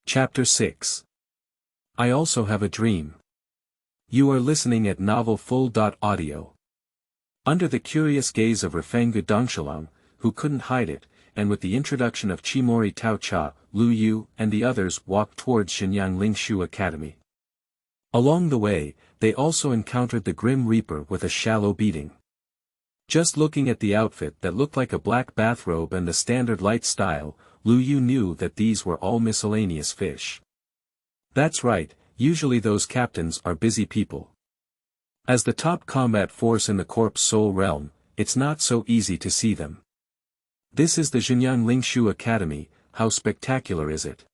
Speaker 1: Chapter 6. I also have a dream. You are listening at Novel Full.audio. Under the curious gaze of Refengu Dongshalang, who couldn't hide it, and with the introduction of Chimori Tao Cha, Lu Yu and the others walked towards Xinyang Lingshu Academy. Along the way, they also encountered the Grim Reaper with a shallow beating. Just looking at the outfit that looked like a black bathrobe and the standard light style, Lu Yu knew that these were all miscellaneous fish. That's right, usually those captains are busy people. As the top combat force in the Corpse Soul realm, it's not so easy to see them. This is the Xinyang Lingshu Academy, how spectacular is it?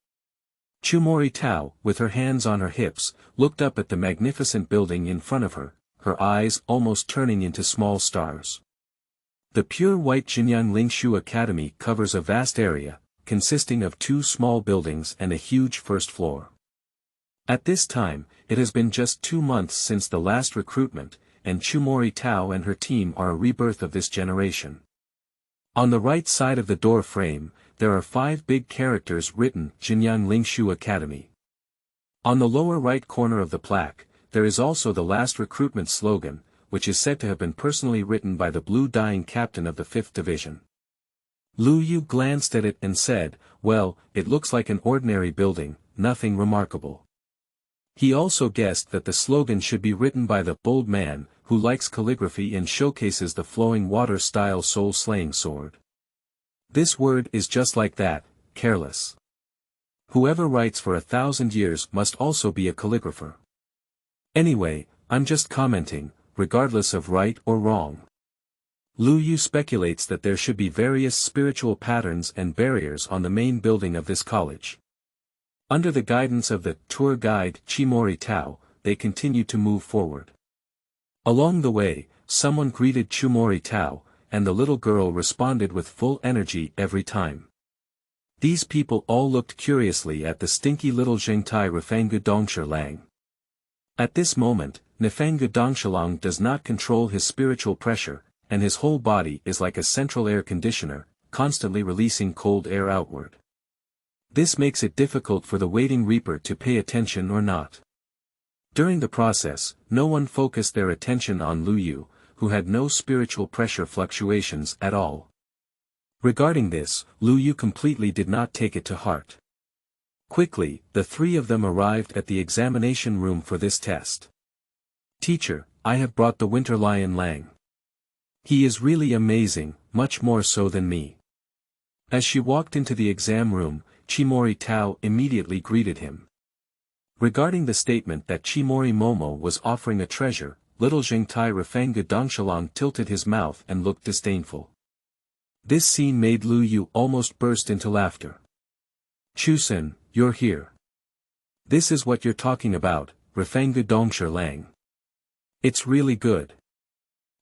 Speaker 1: Chumori Tao, with her hands on her hips, looked up at the magnificent building in front of her, her eyes almost turning into small stars. The pure white Xinyang Lingshu Academy covers a vast area, consisting of 2 small buildings and a huge first floor. At this time, it has been just 2 months since the last recruitment, and Chumori Tao and her team are a rebirth of this generation. On the right side of the door frame, there are 5 big characters written Xinyang Lingshu Academy. On the lower right corner of the plaque, there is also the last recruitment slogan, which is said to have been personally written by the blue-dyeing captain of the 5th Division. Lu Yu glanced at it and said, well, it looks like an ordinary building, nothing remarkable. He also guessed that the slogan should be written by the bold man, who likes calligraphy and showcases the flowing water-style soul-slaying sword. This word is just like that, careless. Whoever writes for 1,000 years must also be a calligrapher. Anyway, I'm just commenting, regardless of right or wrong. Lu Yu speculates that there should be various spiritual patterns and barriers on the main building of this college. Under the guidance of the tour guide Chimori Tao, they continue to move forward. Along the way, someone greeted Chumori Tao, and the little girl responded with full energy every time. These people all looked curiously at the stinky little Zhengtai Refengu Dongshalang. At this moment, Nefengu Dongshalang does not control his spiritual pressure, and his whole body is like a central air conditioner, constantly releasing cold air outward. This makes it difficult for the waiting reaper to pay attention or not. During the process, no one focused their attention on Lu Yu, who had no spiritual pressure fluctuations at all. Regarding this, Lu Yu completely did not take it to heart. Quickly, the 3 of them arrived at the examination room for this test. Teacher, I have brought the Winter Lion Lang. He is really amazing, much more so than me. As she walked into the exam room, Chimori Tao immediately greeted him. Regarding the statement that Chimori Momo was offering a treasure, little Zhengtai Refengu Dongshalang tilted his mouth and looked disdainful. This scene made Lu Yu almost burst into laughter. Chusen, you're here. This is what you're talking about, Refengu Dongshalang. It's really good.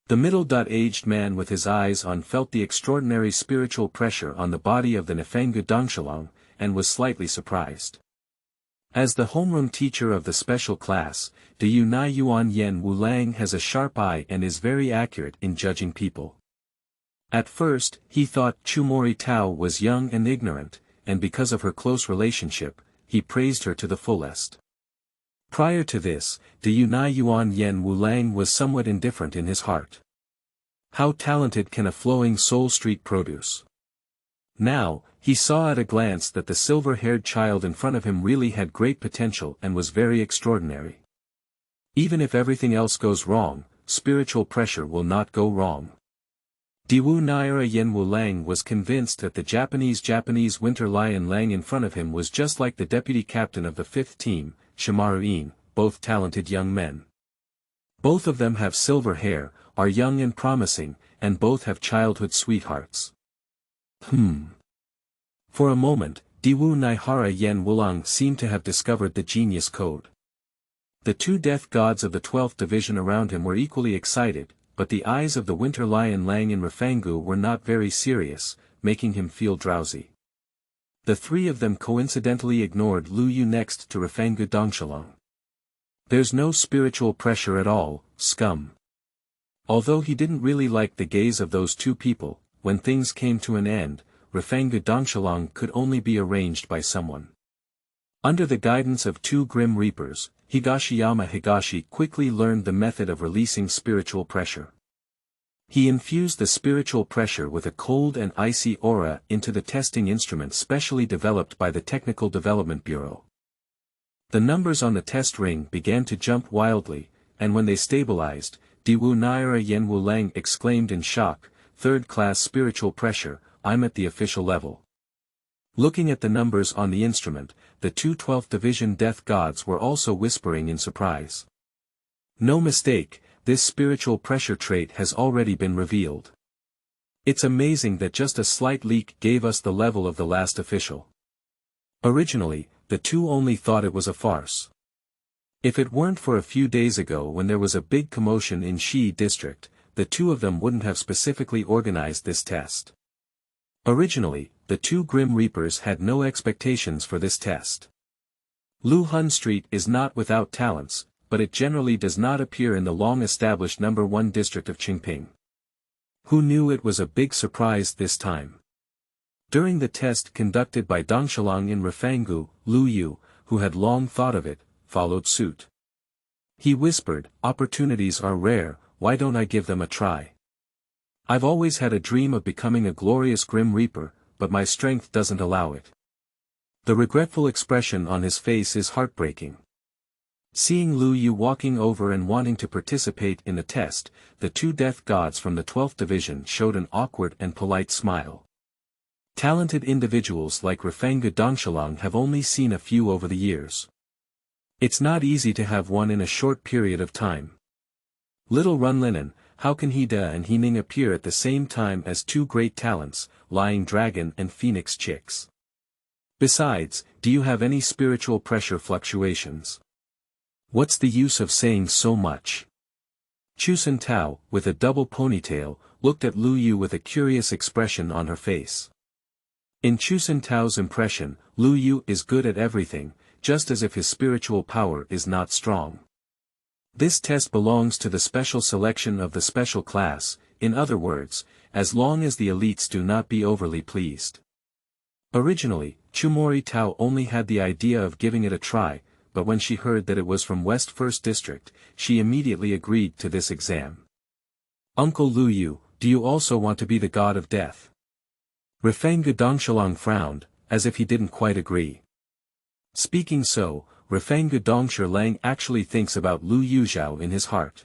Speaker 1: The middle-aged man with his eyes on felt the extraordinary spiritual pressure on the body of the Nefengu Dongshalang, and was slightly surprised. As the homeroom teacher of the special class, the Yunai Yuan Yen Wu Lang has a sharp eye and is very accurate in judging people. At first, he thought Chumori Tao was young and ignorant, and because of her close relationship, he praised her to the fullest. Prior to this, the Yunai Yuan Yen Wu Lang was somewhat indifferent in his heart. How talented can a flowing soul street produce? Now, he saw at a glance that the silver-haired child in front of him really had great potential and was very extraordinary. Even if everything else goes wrong, spiritual pressure will not go wrong. Diwu Naira Yenwu Lang was convinced that the Japanese Winter Lion Lang in front of him was just like the deputy captain of the 5th team, Shimaru-in, both talented young men. Both of them have silver hair, are young and promising, and both have childhood sweethearts. For a moment, Diwu Naihara Yen Wulang seemed to have discovered the genius code. The two death gods of the 12th division around him were equally excited, but the eyes of the Winter Lion Lang in Refangu were not very serious, making him feel drowsy. The three of them coincidentally ignored Lu Yu next to Refangu Dongshalong. There's no spiritual pressure at all, scum. Although he didn't really like the gaze of those two people, when things came to an end, Refangu Dongshalong could only be arranged by someone. Under the guidance of two grim reapers, Higashiyama Higashi quickly learned the method of releasing spiritual pressure. He infused the spiritual pressure with a cold and icy aura into the testing instrument specially developed by the Technical Development Bureau. The numbers on the test ring began to jump wildly, and when they stabilized, Diwu Naira Yenwu Lang exclaimed in shock, "Third-class spiritual pressure, I'm at the official level." Looking at the numbers on the instrument, the two 12th Division Death Gods were also whispering in surprise. No mistake, this spiritual pressure trait has already been revealed. It's amazing that just a slight leak gave us the level of the last official. Originally, the two only thought it was a farce. If it weren't for a few days ago when there was a big commotion in Shi District, the two of them wouldn't have specifically organized this test. Originally, the two Grim Reapers had no expectations for this test. Lu Hun Street is not without talents, but it generally does not appear in the long-established No. 1 district of Qingping. Who knew it was a big surprise this time? During the test conducted by Dongshalong in Refangu, Lu Yu, who had long thought of it, followed suit. He whispered, "Opportunities are rare, why don't I give them a try? I've always had a dream of becoming a glorious Grim Reaper, but my strength doesn't allow it." The regretful expression on his face is heartbreaking. Seeing Lu Yu walking over and wanting to participate in the test, the two death gods from the 12th Division showed an awkward and polite smile. Talented individuals like Refangu Dongshalong have only seen a few over the years. It's not easy to have one in a short period of time. Little Runlinen, how can Hida and Hening appear at the same time as two great talents, Lying Dragon and Phoenix Chicks? Besides, do you have any spiritual pressure fluctuations? What's the use of saying so much? Chusen Tao, with a double ponytail, looked at Lu Yu with a curious expression on her face. In Chusen Tao's impression, Lu Yu is good at everything, just as if his spiritual power is not strong. This test belongs to the special selection of the special class, in other words, as long as the elites do not be overly pleased. Originally, Chumori Tao only had the idea of giving it a try, but when she heard that it was from West 1st District, she immediately agreed to this exam. "Uncle Lu Yu, do you also want to be the god of death?" Refangu Dongshalong frowned, as if he didn't quite agree. Speaking so, Refangu Dongsher Lang actually thinks about Lu Yuzhao in his heart.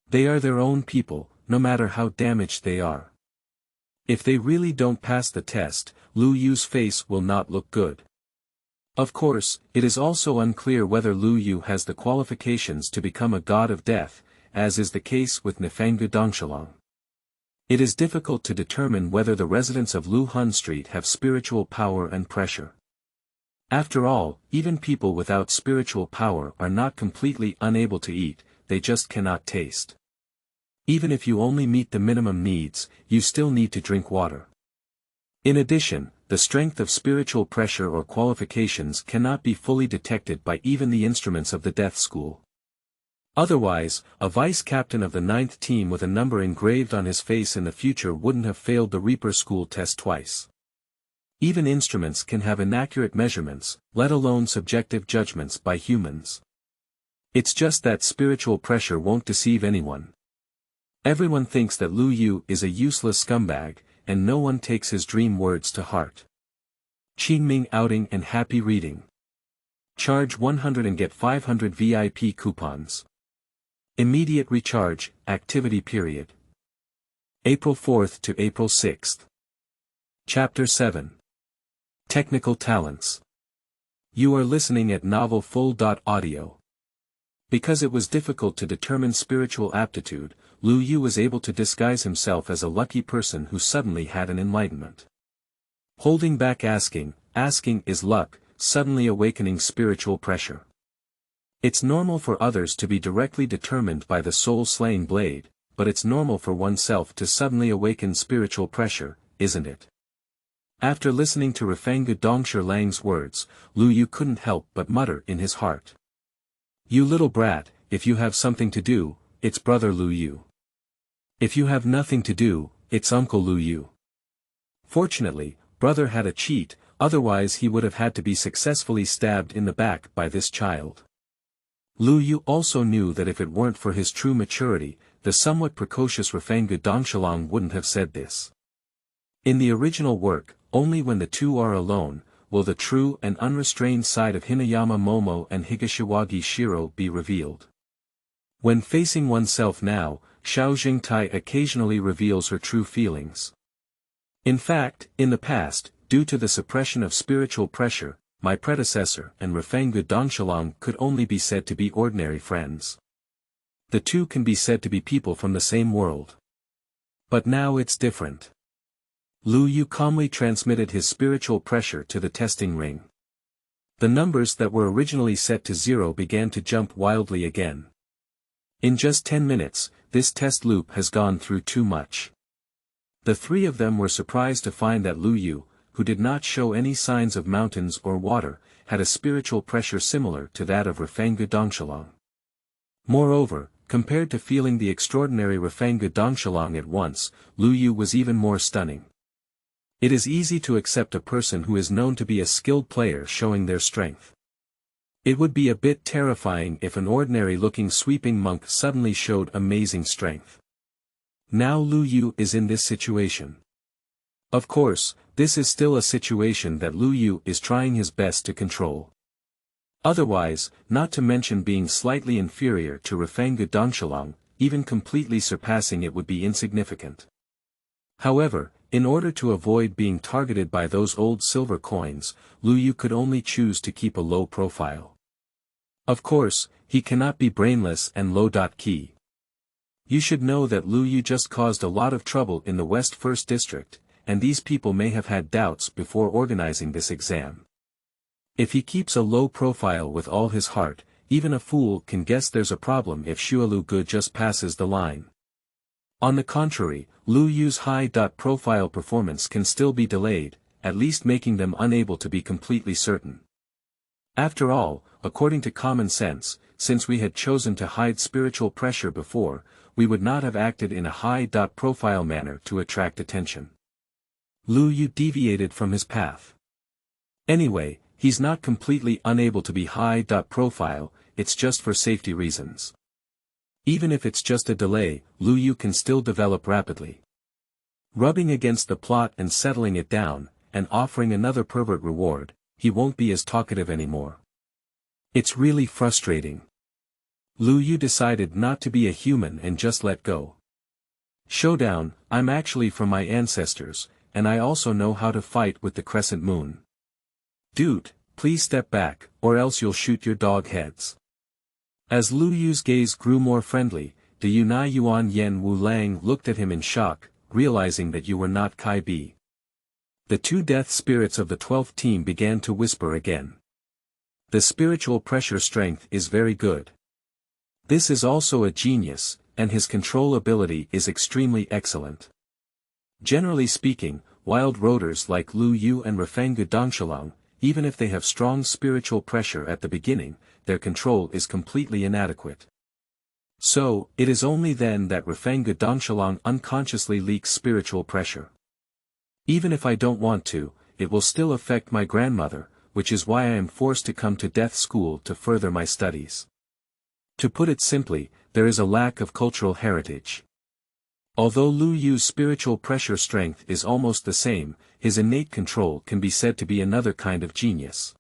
Speaker 1: They are their own people, no matter how damaged they are. If they really don't pass the test, Lu Yu's face will not look good. Of course, it is also unclear whether Lu Yu has the qualifications to become a god of death, as is the case with Refangu Dongshalong. It is difficult to determine whether the residents of Lu Hun Street have spiritual power and pressure. After all, even people without spiritual power are not completely unable to eat, they just cannot taste. Even if you only meet the minimum needs, you still need to drink water. In addition, the strength of spiritual pressure or qualifications cannot be fully detected by even the instruments of the death school. Otherwise, a vice-captain of the 9th team with a number engraved on his face in the future wouldn't have failed the Reaper School test twice. Even instruments can have inaccurate measurements, let alone subjective judgments by humans. It's just that spiritual pressure won't deceive anyone. Everyone thinks that Lu Yu is a useless scumbag, and no one takes his dream words to heart. Qingming outing and happy reading. Charge 100 and get 500 VIP coupons. Immediate recharge, activity period. April 4th to April 6th. Chapter 7. Technical Talents. You are listening at Novel Full.audio. Because it was difficult to determine spiritual aptitude, Lu Yu was able to disguise himself as a lucky person who suddenly had an enlightenment. Holding back asking is luck, suddenly awakening spiritual pressure. It's normal for others to be directly determined by the soul-slaying blade, but it's normal for oneself to suddenly awaken spiritual pressure, isn't it? After listening to Refengu Dongsher Lang's words, Lu Yu couldn't help but mutter in his heart. You little brat, if you have something to do, it's brother Lu Yu. If you have nothing to do, it's uncle Lu Yu. Fortunately, brother had a cheat, otherwise he would have had to be successfully stabbed in the back by this child. Lu Yu also knew that if it weren't for his true maturity, the somewhat precocious Refengu Dongshalang wouldn't have said this. In the original work, only when the two are alone, will the true and unrestrained side of Hinayama Momo and Higashiwagi Shiro be revealed. When facing oneself now, Xiao Jingtai occasionally reveals her true feelings. In fact, in the past, due to the suppression of spiritual pressure, my predecessor and Refengu Dongshalang could only be said to be ordinary friends. The two can be said to be people from the same world. But now it's different. Lu Yu calmly transmitted his spiritual pressure to the testing ring. The numbers that were originally set to 0 began to jump wildly again. In just 10 minutes, this test loop has gone through too much. The three of them were surprised to find that Lu Yu, who did not show any signs of mountains or water, had a spiritual pressure similar to that of Refengu Dongshalang. Moreover, compared to feeling the extraordinary Refengu Dongshalang at once, Lu Yu was even more stunning. It is easy to accept a person who is known to be a skilled player showing their strength. It would be a bit terrifying if an ordinary-looking sweeping monk suddenly showed amazing strength. Now Lu Yu is in this situation. Of course, this is still a situation that Lu Yu is trying his best to control. Otherwise, not to mention being slightly inferior to Refengu Dongshalang, even completely surpassing it would be insignificant. However, in order to avoid being targeted by those old silver coins, Lu Yu could only choose to keep a low profile. Of course, he cannot be brainless and low-key. You should know that Lu Yu just caused a lot of trouble in the West 1st District, and these people may have had doubts before organizing this exam. If he keeps a low profile with all his heart, even a fool can guess there's a problem if Xuelu Gu just passes the line. On the contrary, Lu Yu's high-profile performance can still be delayed, at least making them unable to be completely certain. After all, according to common sense, since we had chosen to hide spiritual pressure before, we would not have acted in a high-profile manner to attract attention. Lu Yu deviated from his path. Anyway, he's not completely unable to be high-profile, it's just for safety reasons. Even if it's just a delay, Lu Yu can still develop rapidly. Rubbing against the plot and settling it down, and offering another pervert reward, he won't be as talkative anymore. It's really frustrating. Lu Yu decided not to be a human and just let go. Showdown, I'm actually from my ancestors, and I also know how to fight with the crescent moon. Dude, please step back, or else you'll shoot your dog heads. As Lu Yu's gaze grew more friendly, the Yunai Yuan Yen Wu Lang looked at him in shock, realizing that you were not Kai Bi. The two death spirits of the 12th team began to whisper again. The spiritual pressure strength is very good. This is also a genius, and his control ability is extremely excellent. Generally speaking, wild roaders like Lu Yu and Refengu Dongshalang, even if they have strong spiritual pressure at the beginning, their control is completely inadequate. So, it is only then that Refengu Dongshalang unconsciously leaks spiritual pressure. Even if I don't want to, it will still affect my grandmother, which is why I am forced to come to death school to further my studies. To put it simply, there is a lack of cultural heritage. Although Lu Yu's spiritual pressure strength is almost the same, his innate control can be said to be another kind of genius.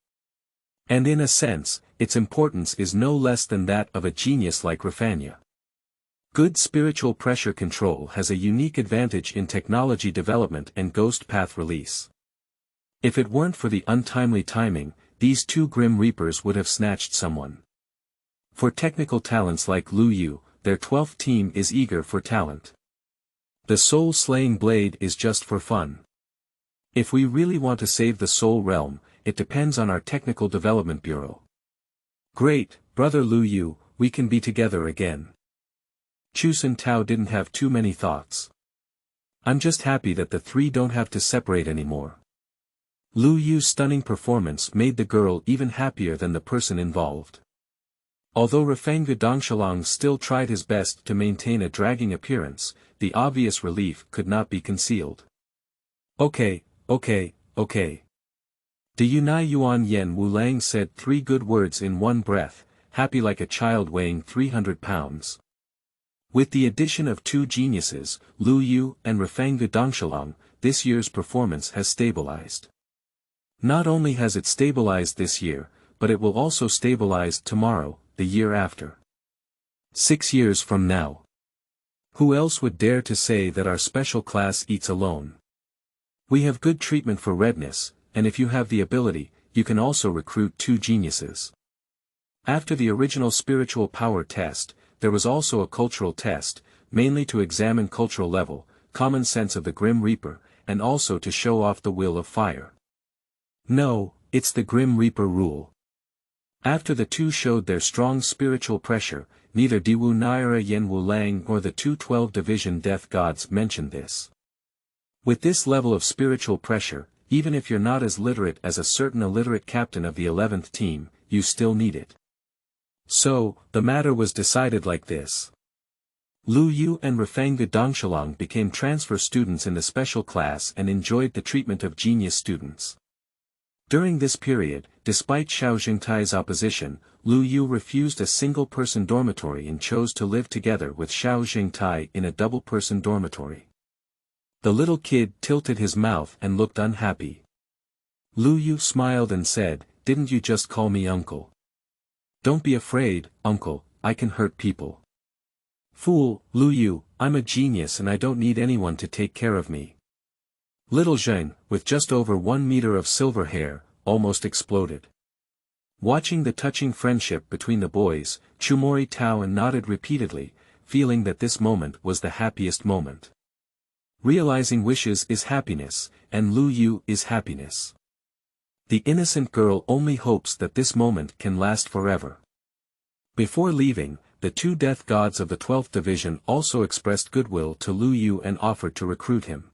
Speaker 1: And in a sense, its importance is no less than that of a genius like Rafanya. Good spiritual pressure control has a unique advantage in technology development and ghost path release. If it weren't for the untimely timing, these two Grim Reapers would have snatched someone. For technical talents like Lu Yu, their 12th team is eager for talent. The soul-slaying blade is just for fun. If we really want to save the soul realm, it depends on our technical development bureau. Great, brother Lu Yu, we can be together again. Chusen Tao didn't have too many thoughts. I'm just happy that the three don't have to separate anymore. Lu Yu's stunning performance made the girl even happier than the person involved. Although Rafanga Dongshalong still tried his best to maintain a dragging appearance, the obvious relief could not be concealed. Okay. Du Yunai Yuan Yen Wu Lang said 3 good words in one breath, happy like a child weighing 300 pounds. With the addition of 2 geniuses, Lu Yu and Rafanga Dongshalong, this year's performance has stabilized. Not only has it stabilized this year, but it will also stabilize tomorrow, the year after. 6 years from now. Who else would dare to say that our special class eats alone? We have good treatment for redness, and if you have the ability, you can also recruit 2 geniuses. After the original spiritual power test, there was also a cultural test, mainly to examine cultural level, common sense of the Grim Reaper, and also to show off the will of fire. No, it's the Grim Reaper rule. After the 2 showed their strong spiritual pressure, neither Diwu Naira Yen Wu Lang nor the 212 Division Death Gods mentioned this. With this level of spiritual pressure, even if you're not as literate as a certain illiterate captain of the 11th team, you still need it. So, the matter was decided like this. Lu Yu and Rafanga Dongshalong became transfer students in the special class and enjoyed the treatment of genius students. During this period, despite Xiao Jingtai's opposition, Lu Yu refused a single-person dormitory and chose to live together with Xiao Jingtai in a double-person dormitory. The little kid tilted his mouth and looked unhappy. Lu Yu smiled and said, "Didn't you just call me uncle?" "Don't be afraid, uncle, I can hurt people." "Fool, Lu Yu, I'm a genius and I don't need anyone to take care of me." Little Zheng, with just over 1 meter of silver hair, almost exploded. Watching the touching friendship between the boys, Chumori Tao nodded repeatedly, feeling that this moment was the happiest moment. Realizing wishes is happiness, and Lu Yu is happiness. The innocent girl only hopes that this moment can last forever. Before leaving, the 2 death gods of the 12th Division also expressed goodwill to Lu Yu and offered to recruit him.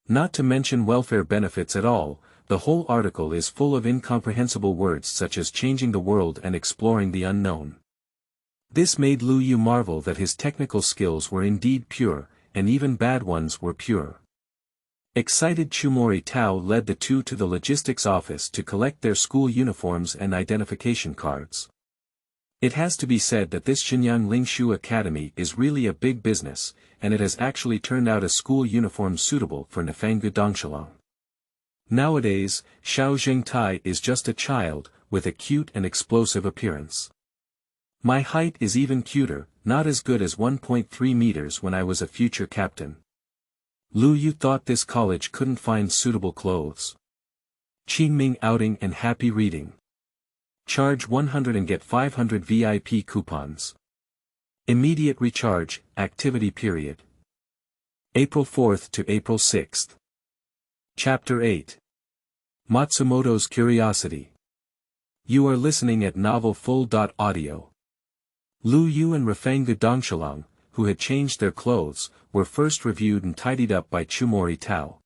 Speaker 1: Not to mention welfare benefits at all, the whole article is full of incomprehensible words such as changing the world and exploring the unknown. This made Lu Yu marvel that his technical skills were indeed pure, and even bad ones were pure. Excited Chumori Tao led the 2 to the logistics office to collect their school uniforms and identification cards. It has to be said that this Shenyang Lingshu Academy is really a big business, and it has actually turned out a school uniform suitable for Nafanga Dongshalong. Nowadays, Xiao Jingtai is just a child, with a cute and explosive appearance. My height is even cuter, not as good as 1.3 meters when I was a future captain. Lu Yu thought this college couldn't find suitable clothes. Qingming outing and happy reading. Charge 100 and get 500 VIP coupons. Immediate recharge, activity period. April 4th to April 6th. Chapter 8. Matsumoto's Curiosity. You are listening at novelfull.audio. Lu Yu and Rafanga Dongshalong, who had changed their clothes, were first reviewed and tidied up by Chumori Tao.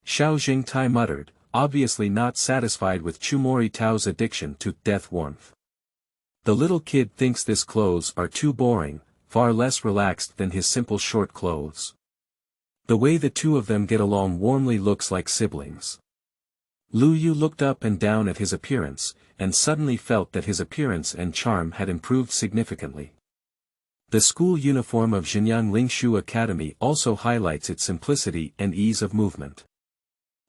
Speaker 1: Xiao Jingtai muttered, obviously not satisfied with Chumori Tao's addiction to death warmth. The little kid thinks his clothes are too boring, far less relaxed than his simple short clothes. The way the 2 of them get along warmly looks like siblings. Lu Yu looked up and down at his appearance, and suddenly felt that his appearance and charm had improved significantly. The school uniform of Xinyang Lingshu Academy also highlights its simplicity and ease of movement.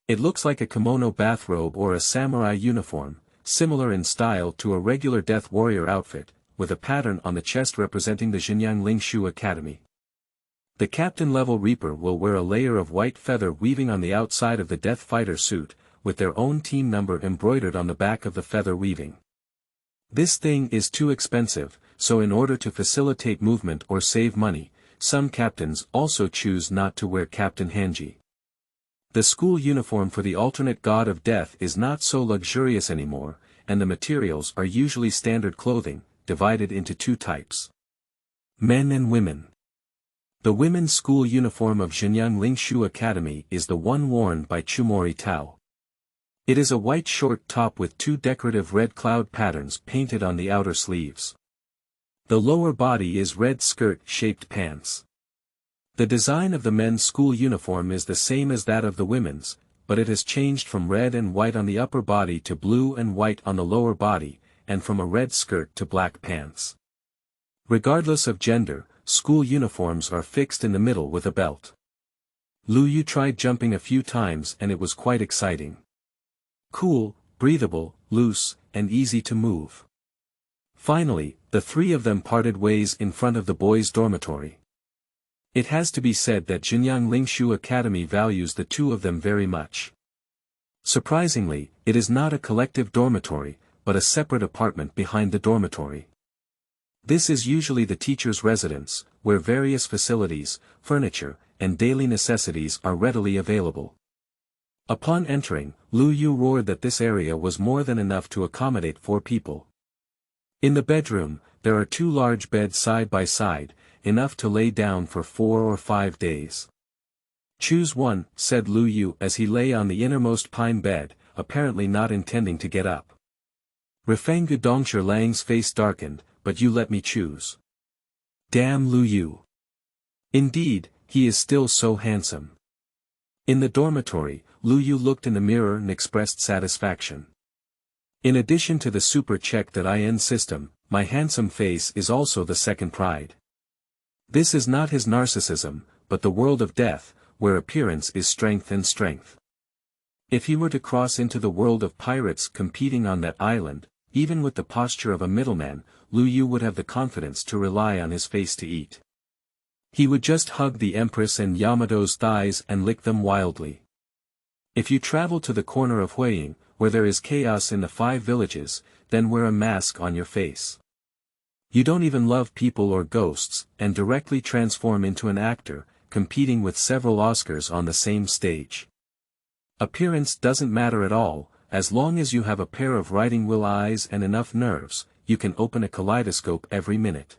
Speaker 1: It looks like a kimono bathrobe or a samurai uniform, similar in style to a regular death warrior outfit, with a pattern on the chest representing the Xinyang Lingshu Academy. The captain-level Reaper will wear a layer of white feather weaving on the outside of the Death Fighter suit, with their own team number embroidered on the back of the feather weaving. This thing is too expensive, so in order to facilitate movement or save money, some captains also choose not to wear Captain Hanji. The school uniform for the alternate god of death is not so luxurious anymore, and the materials are usually standard clothing, divided into two types. Men and women. The women's school uniform of Xinyang Lingshu Academy is the one worn by Chumori Tao. It is a white short top with two decorative red cloud patterns painted on the outer sleeves. The lower body is red skirt-shaped pants. The design of the men's school uniform is the same as that of the women's, but it has changed from red and white on the upper body to blue and white on the lower body, and from a red skirt to black pants. Regardless of gender, school uniforms are fixed in the middle with a belt. Lu Yu tried jumping a few times and it was quite exciting. Cool, breathable, loose, and easy to move. Finally, the three of them parted ways in front of the boys' dormitory. It has to be said that Xinyang Lingshu Academy values the two of them very much. Surprisingly, it is not a collective dormitory, but a separate apartment behind the dormitory. This is usually the teacher's residence, where various facilities, furniture, and daily necessities are readily available. Upon entering, Lu Yu roared that this area was more than enough to accommodate 4 people. In the bedroom, there are 2 large beds side by side, enough to lay down for 4 or 5 days. Choose one, said Lu Yu as he lay on the innermost pine bed, apparently not intending to get up. Refengu Dongsher Lang's face darkened, but you let me choose. Damn Lu Yu. Indeed, he is still so handsome. In the dormitory, Lu Yu looked in the mirror and expressed satisfaction. In addition to the super check.in system, my handsome face is also the second pride. This is not his narcissism, but the world of death, where appearance is strength and strength. If he were to cross into the world of pirates competing on that island, even with the posture of a middleman, Lu Yu would have the confidence to rely on his face to eat. He would just hug the Empress and Yamato's thighs and lick them wildly. If you travel to the corner of Huiying, where there is chaos in the 5 villages, then wear a mask on your face. You don't even love people or ghosts, and directly transform into an actor, competing with several Oscars on the same stage. Appearance doesn't matter at all, as long as you have a pair of riding wheel eyes and enough nerves, you can open a kaleidoscope every minute.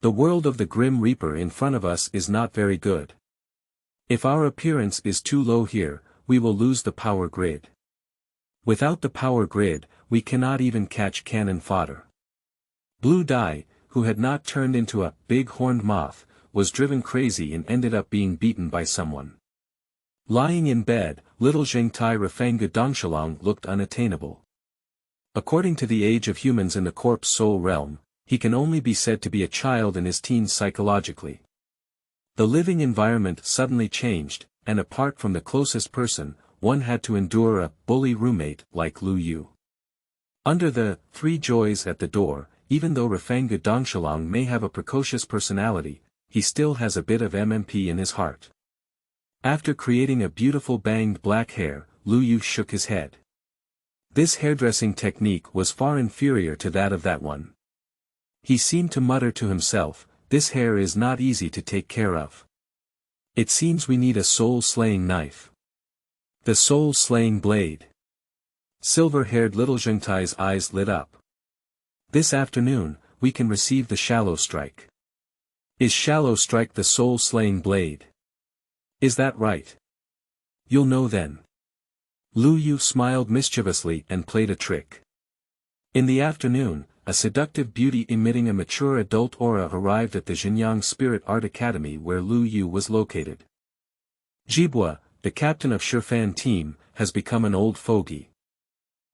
Speaker 1: The world of the Grim Reaper in front of us is not very good. If our appearance is too low here, we will lose the power grid. Without the power grid, we cannot even catch cannon fodder. Blue Dye, who had not turned into a big horned moth, was driven crazy and ended up being beaten by someone. Lying in bed, little Zhengtai Refengu Dongshalong looked unattainable. According to the age of humans in the corpse soul realm, he can only be said to be a child in his teens psychologically. The living environment suddenly changed, and apart from the closest person, one had to endure a bully roommate like Lu Yu. Under the 3 joys at the door, even though Refengu Dongshalong may have a precocious personality, he still has a bit of MMP in his heart. After creating a beautiful banged black hair, Lu Yu shook his head. This hairdressing technique was far inferior to that of that one. He seemed to mutter to himself, this hair is not easy to take care of. It seems we need a soul-slaying knife. The soul-slaying blade. Silver-haired little Zhengtai's eyes lit up. This afternoon, we can receive the shallow strike. Is shallow strike the soul-slaying blade? Is that right? You'll know then. Lu Yu smiled mischievously and played a trick. In the afternoon, a seductive beauty emitting a mature adult aura arrived at the Xinyang Spirit Art Academy where Lu Yu was located. Jibwa, the captain of Shifan team, has become an old fogey.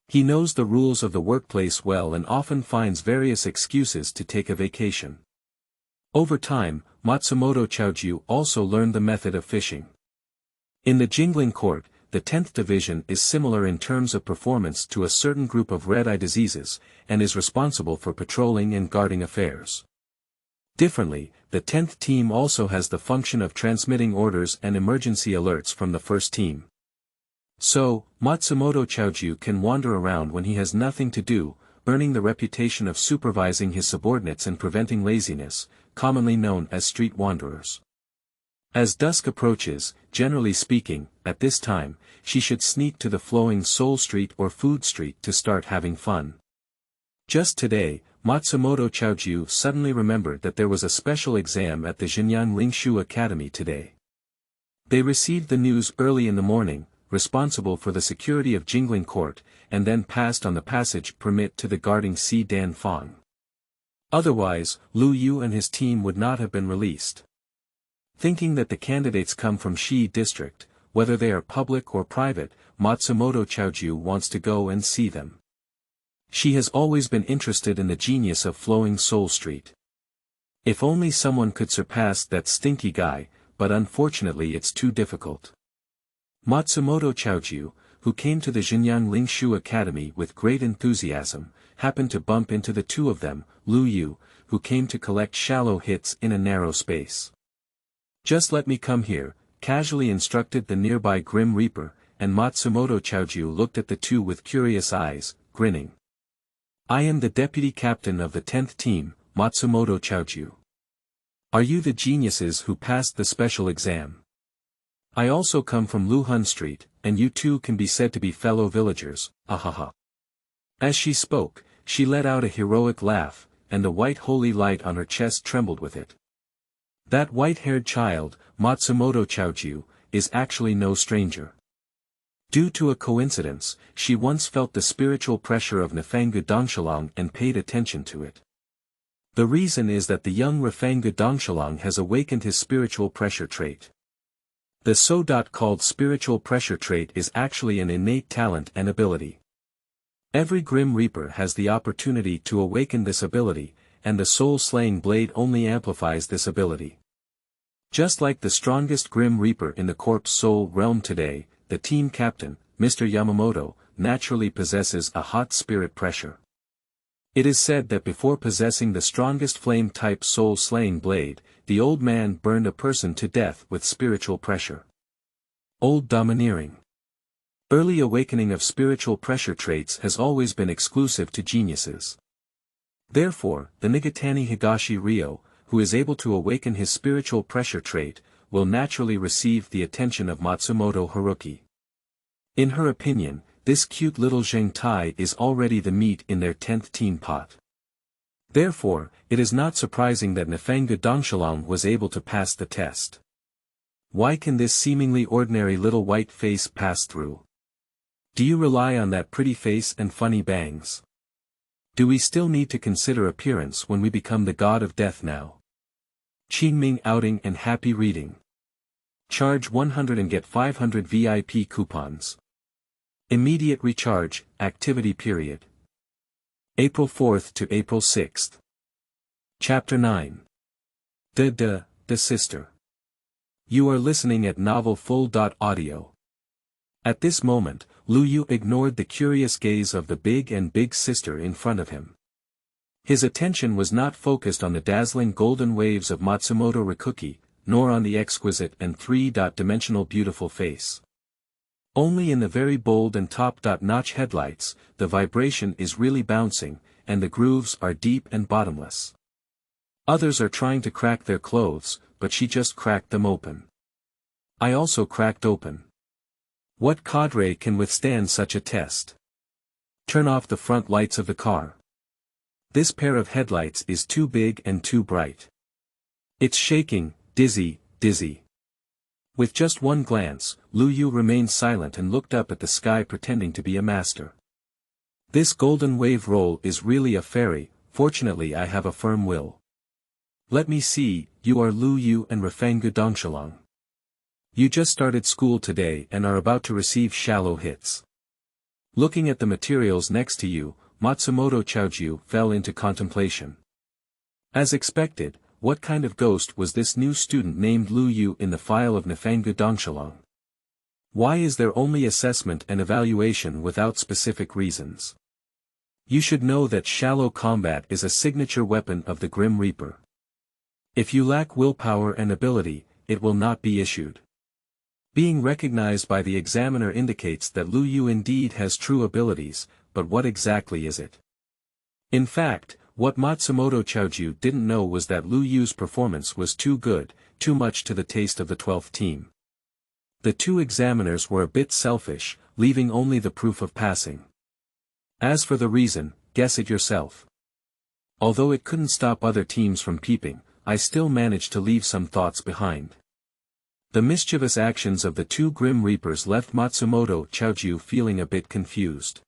Speaker 1: He knows the rules of the workplace well and often finds various excuses to take a vacation. Over time, Matsumoto Chaoju also learned the method of fishing. In the Jingling Court, the 10th division is similar in terms of performance to a certain group of red-eye diseases, and is responsible for patrolling and guarding affairs. Differently, the 10th team also has the function of transmitting orders and emergency alerts from the first team. So, Matsumoto Chaoju can wander around when he has nothing to do, earning the reputation of supervising his subordinates and preventing laziness, commonly known as street wanderers. As dusk approaches, generally speaking, at this time, she should sneak to the flowing Soul Street or Food Street to start having fun. Just today, Matsumoto Chaoju suddenly remembered that there was a special exam at the Jinyang Lingshu Academy today. They received the news early in the morning, responsible for the security of Jingling Court, and then passed on the passage permit to the guarding Si Dan Fong. Otherwise, Lu Yu and his team would not have been released. Thinking that the candidates come from Shi District, whether they are public or private, Matsumoto Chaoju wants to go and see them. She has always been interested in the genius of flowing Soul Street. If only someone could surpass that stinky guy, but unfortunately it's too difficult. Matsumoto Chaoju, who came to the Jinyang Lingshu Academy with great enthusiasm, happened to bump into the two of them, Lu Yu, who came to collect shallow hits in a narrow space. "Just let me come here," casually instructed the nearby Grim Reaper, and Matsumoto Chaoju looked at the two with curious eyes, grinning. "I am the deputy captain of the 10th team, Matsumoto Chaoju. Are you the geniuses who passed the special exam? I also come from Luhun Street, and you two can be said to be fellow villagers, ahaha." As she spoke, she let out a heroic laugh, and the white holy light on her chest trembled with it. That white-haired child, Matsumoto Chaoju, is actually no stranger. Due to a coincidence, she once felt the spiritual pressure of Nefengu Dongshalong and paid attention to it. The reason is that the young Nefengu Dongshalong has awakened his spiritual pressure trait. The so-called spiritual pressure trait is actually an innate talent and ability. Every Grim Reaper has the opportunity to awaken this ability, and the soul-slaying blade only amplifies this ability. Just like the strongest Grim Reaper in the Corpse Soul realm today, the team captain, Mr. Yamamoto, naturally possesses a hot spirit pressure. It is said that before possessing the strongest flame-type soul-slaying blade, the old man burned a person to death with spiritual pressure. Old domineering. Early awakening of spiritual pressure traits has always been exclusive to geniuses. Therefore, the Nigatani Higashi Ryo, who is able to awaken his spiritual pressure trait, will naturally receive the attention of Matsumoto Haruki. In her opinion, this cute little Zheng Tai is already the meat in their 10th team pot. Therefore, it is not surprising that Nefengu Dongshalong was able to pass the test. Why can this seemingly ordinary little white face pass through? Do you rely on that pretty face and funny bangs? Do we still need to consider appearance when we become the god of death now? Qingming outing and happy reading. Charge 100 and get 500 VIP coupons. Immediate recharge, activity period. April 4th to April 6th. Chapter 9. The Sister. You are listening at novelfull.audio. At this moment, Lu Yu ignored the curious gaze of the big sister in front of him. His attention was not focused on the dazzling golden waves of Matsumoto Rikuki, nor on the exquisite and three-dimensional beautiful face. Only in the very bold and top-notch headlights, the vibration is really bouncing, and the grooves are deep and bottomless. Others are trying to crack their clothes, but she just cracked them open. I also cracked open. What cadre can withstand such a test? Turn off the front lights of the car. This pair of headlights is too big and too bright. It's shaking, dizzy. With just one glance, Lu Yu remained silent and looked up at the sky pretending to be a master. This golden wave roll is really a fairy. Fortunately I have a firm will. Let me see, you are Lu Yu and Nefengu Dongshalong. You just started school today and are about to receive shallow hits. Looking at the materials next to you, Matsumoto Chaoju fell into contemplation. As expected, what kind of ghost was this new student named Lu Yu in the file of Nifanga Dongshalong? Why is there only assessment and evaluation without specific reasons? You should know that shallow combat is a signature weapon of the Grim Reaper. If you lack willpower and ability, it will not be issued. Being recognized by the examiner indicates that Lu Yu indeed has true abilities, but what exactly is it? In fact, what Matsumoto Chaoju didn't know was that Lu Yu's performance was too good, too much to the taste of the 12th team. The two examiners were a bit selfish, leaving only the proof of passing. As for the reason, guess it yourself. Although it couldn't stop other teams from peeping, I still managed to leave some thoughts behind. The mischievous actions of the two Grim Reapers left Matsumoto Chaoju feeling a bit confused.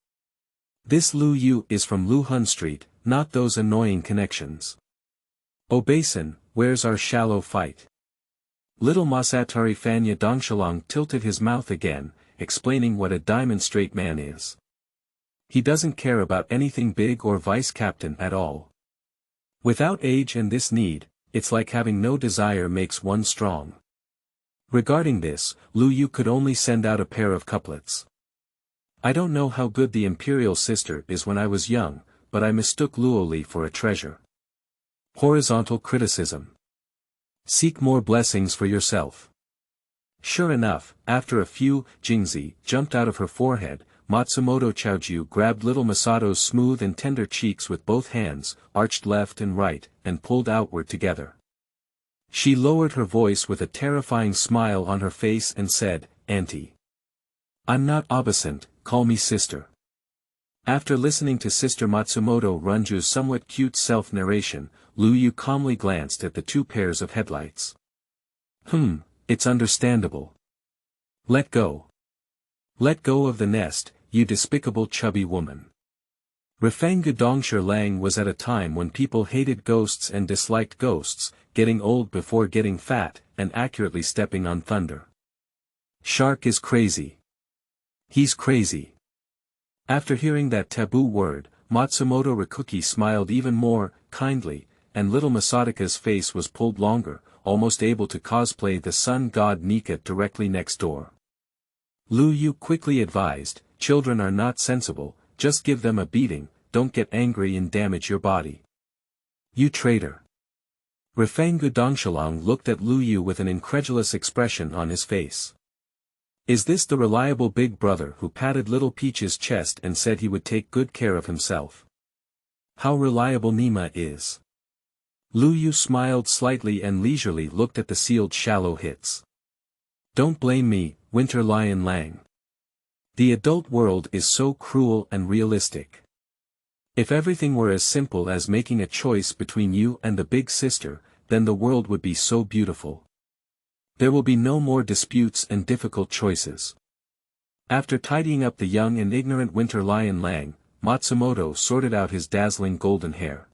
Speaker 1: This Lu Yu is from Luhun Street, not those annoying connections. Obasan, where's our shallow fight? Little Masatari Fanya Dongshalong tilted his mouth again, explaining what a diamond straight man is. He doesn't care about anything big or vice-captain at all. Without age and this need, it's like having no desire makes one strong. Regarding this, Lu Yu could only send out a pair of couplets. I don't know how good the imperial sister is when I was young, but I mistook Luoli for a treasure. Horizontal criticism. Seek more blessings for yourself. Sure enough, after a few, Jingzi jumped out of her forehead. Matsumoto Chaoju grabbed little Masato's smooth and tender cheeks with both hands, arched left and right, and pulled outward together. She lowered her voice with a terrifying smile on her face and said, Auntie. I'm not obscene, call me sister. After listening to Sister Matsumoto Runju's somewhat cute self-narration, Lu Yu calmly glanced at the two pairs of headlights. It's understandable. Let go. Let go of the nest, you despicable chubby woman. Rifenga Dongsher Lang was at a time when people hated ghosts and disliked ghosts, getting old before getting fat, and accurately stepping on thunder. Shark is crazy. He's crazy. After hearing that taboo word, Matsumoto Rikuki smiled even more kindly, and little Masatika's face was pulled longer, almost able to cosplay the sun god Nika directly next door. Lu Yu quickly advised, children are not sensible, just give them a beating, don't get angry and damage your body. You traitor. Rifengu Dongshalong looked at Lu Yu with an incredulous expression on his face. Is this the reliable big brother who patted little Peach's chest and said he would take good care of himself? How reliable Nima is. Lu Yu smiled slightly and leisurely looked at the sealed shallow hits. Don't blame me, Winter Lion Lang. The adult world is so cruel and realistic. If everything were as simple as making a choice between you and the big sister, then the world would be so beautiful. There will be no more disputes and difficult choices. After tidying up the young and ignorant Winter Lion Lang, Matsumoto sorted out his dazzling golden hair.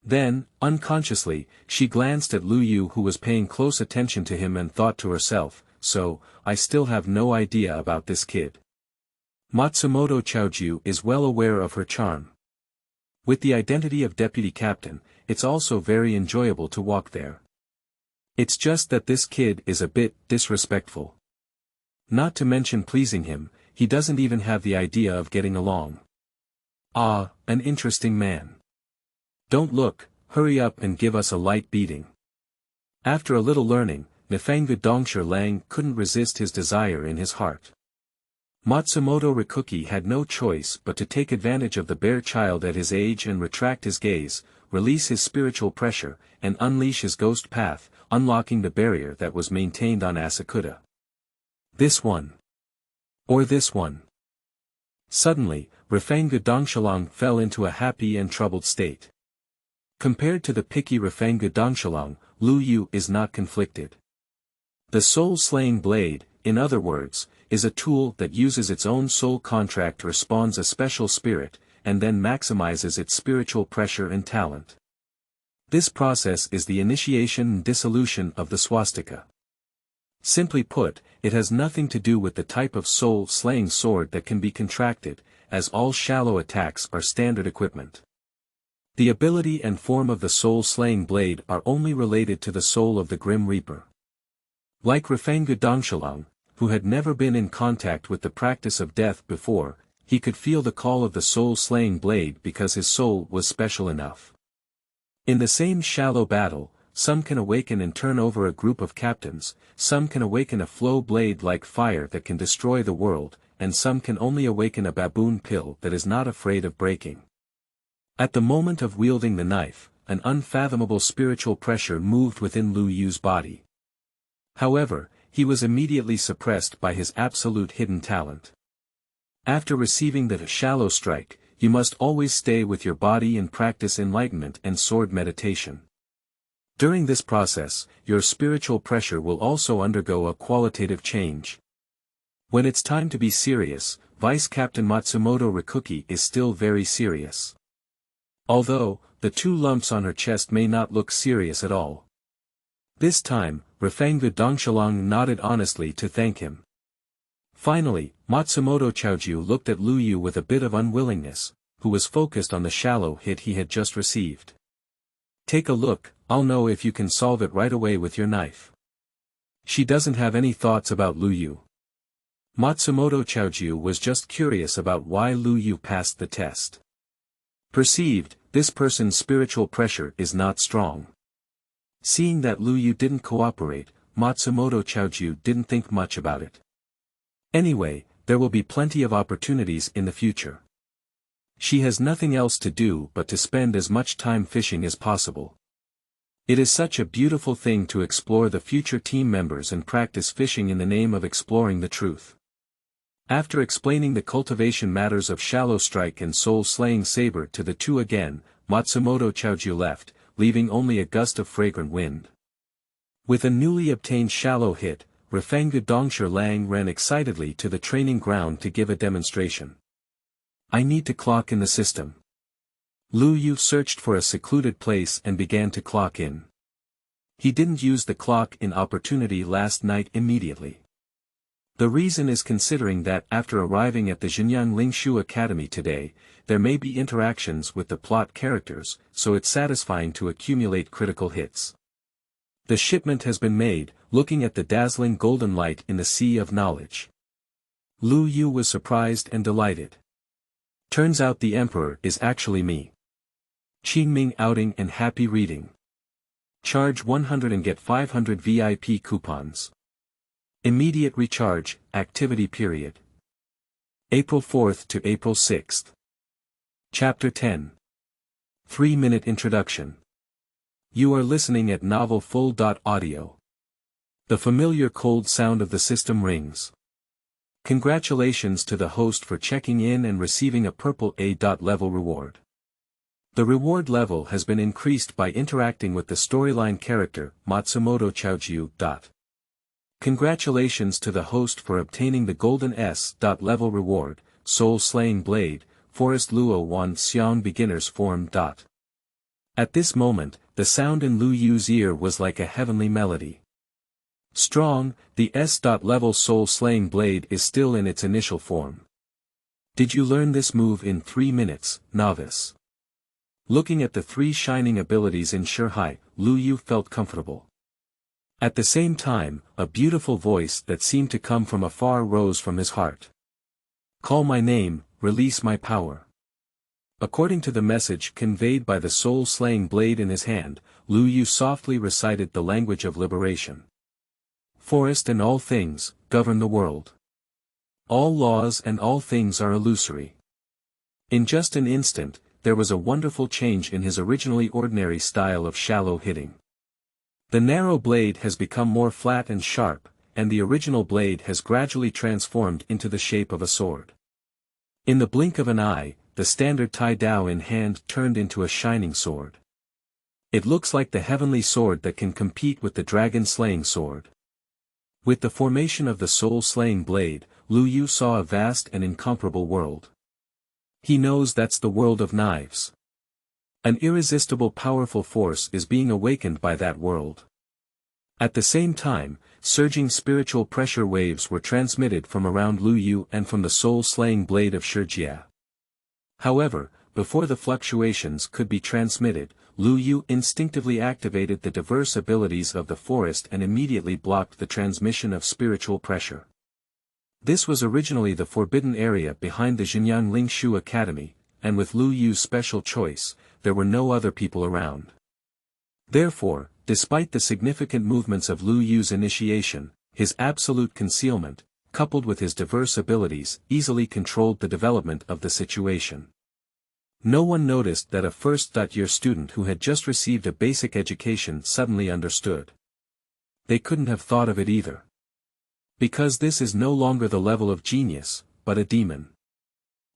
Speaker 1: Then, unconsciously, she glanced at Lu Yu who was paying close attention to him and thought to herself, so, I still have no idea about this kid. Matsumoto Chaoju is well aware of her charm. With the identity of deputy captain, it's also very enjoyable to walk there. It's just that this kid is a bit disrespectful. Not to mention pleasing him, he doesn't even have the idea of getting along. Ah, an interesting man. Don't look, hurry up and give us a light beating. After a little learning, Nifengu Dongsher Lang couldn't resist his desire in his heart. Matsumoto Rikuki had no choice but to take advantage of the bare child at his age and retract his gaze, release his spiritual pressure, and unleash his ghost path, unlocking the barrier that was maintained on Asakuta. This one. Or this one. Suddenly, Rifengu Dongshalong fell into a happy and troubled state. Compared to the picky Rifengu Dongshalong, Lu Yu is not conflicted. The soul-slaying blade, in other words, is a tool that uses its own soul contract to spawns a special spirit, and then maximizes its spiritual pressure and talent. This process is the initiation and dissolution of the swastika. Simply put, it has nothing to do with the type of soul-slaying sword that can be contracted, as all shallow attacks are standard equipment. The ability and form of the soul-slaying blade are only related to the soul of the Grim Reaper. Like Refengu Dongshalang, who had never been in contact with the practice of death before, he could feel the call of the soul-slaying blade because his soul was special enough. In the same shallow battle, some can awaken and turn over a group of captains, some can awaken a flow blade like fire that can destroy the world, and some can only awaken a baboon pill that is not afraid of breaking. At the moment of wielding the knife, an unfathomable spiritual pressure moved within Lu Yu's body. However, he was immediately suppressed by his absolute hidden talent. After receiving the shallow strike, you must always stay with your body and practice enlightenment and sword meditation. During this process, your spiritual pressure will also undergo a qualitative change. When it's time to be serious, Vice Captain Matsumoto Rikuki is still very serious. Although, the 2 lumps on her chest may not look serious at all. This time, Refengu Dongshalang nodded honestly to thank him. Finally, Matsumoto Chaoju looked at Lu Yu with a bit of unwillingness, who was focused on the shallow hit he had just received. Take a look, I'll know if you can solve it right away with your knife. She doesn't have any thoughts about Lu Yu. Matsumoto Chaoju was just curious about why Lu Yu passed the test. Perceived, this person's spiritual pressure is not strong. Seeing that Lu Yu didn't cooperate, Matsumoto Chaoju didn't think much about it. Anyway, there will be plenty of opportunities in the future. She has nothing else to do but to spend as much time fishing as possible. It is such a beautiful thing to explore the future team members and practice fishing in the name of exploring the truth. After explaining the cultivation matters of shallow strike and soul-slaying saber to the 2 again, Matsumoto Chaoju left, leaving only a gust of fragrant wind. With a newly obtained shallow hit, Refengu Dongshalang ran excitedly to the training ground to give a demonstration. I need to clock in the system. Lu Yu searched for a secluded place and began to clock in. He didn't use the clock in opportunity last night immediately. The reason is considering that after arriving at the Jinyang Lingshu Academy today, there may be interactions with the plot characters, so it's satisfying to accumulate critical hits. The shipment has been made, looking at the dazzling golden light in the sea of knowledge. Lu Yu was surprised and delighted. Turns out the Emperor is actually me. Qingming outing and happy reading. Charge 100 and get 500 VIP coupons. Immediate recharge, activity period. April 4th to April 6th. Chapter 10. 3-minute introduction. You are listening at Novel Full.audio. The familiar cold sound of the system rings. Congratulations to the host for checking in and receiving a purple A.level reward. The reward level has been increased by interacting with the storyline character, Matsumoto Chaoju. Congratulations to the host for obtaining the golden S.level reward, Soul Slaying Blade, Forest Luo Wan Xiang Beginner's Form. At this moment, the sound in Lu Yu's ear was like a heavenly melody. Strong, the S.level Soul Slaying Blade is still in its initial form. Did you learn this move in 3 minutes, novice? Looking at the 3 shining abilities in Shihai, Lu Yu felt comfortable. At the same time, a beautiful voice that seemed to come from afar rose from his heart. Call my name, release my power. According to the message conveyed by the soul-slaying blade in his hand, Lu Yu softly recited the language of liberation. Forest and all things, govern the world. All laws and all things are illusory. In just an instant, there was a wonderful change in his originally ordinary style of shallow hitting. The narrow blade has become more flat and sharp, and the original blade has gradually transformed into the shape of a sword. In the blink of an eye, the standard Tai Dao in hand turned into a shining sword. It looks like the heavenly sword that can compete with the dragon-slaying sword. With the formation of the soul-slaying blade, Lu Yu saw a vast and incomparable world. He knows that's the world of knives. An irresistible powerful force is being awakened by that world. At the same time, surging spiritual pressure waves were transmitted from around Lu Yu and from the soul-slaying blade of Shijia. However, before the fluctuations could be transmitted, Lu Yu instinctively activated the diverse abilities of the forest and immediately blocked the transmission of spiritual pressure. This was originally the forbidden area behind the Jinyang Lingshu Academy, and with Lu Yu's special choice, there were no other people around. Therefore, despite the significant movements of Lu Yu's initiation, his absolute concealment, coupled with his diverse abilities, easily controlled the development of the situation. No one noticed that a first-year student who had just received a basic education suddenly understood. They couldn't have thought of it either. Because this is no longer the level of genius, but a demon.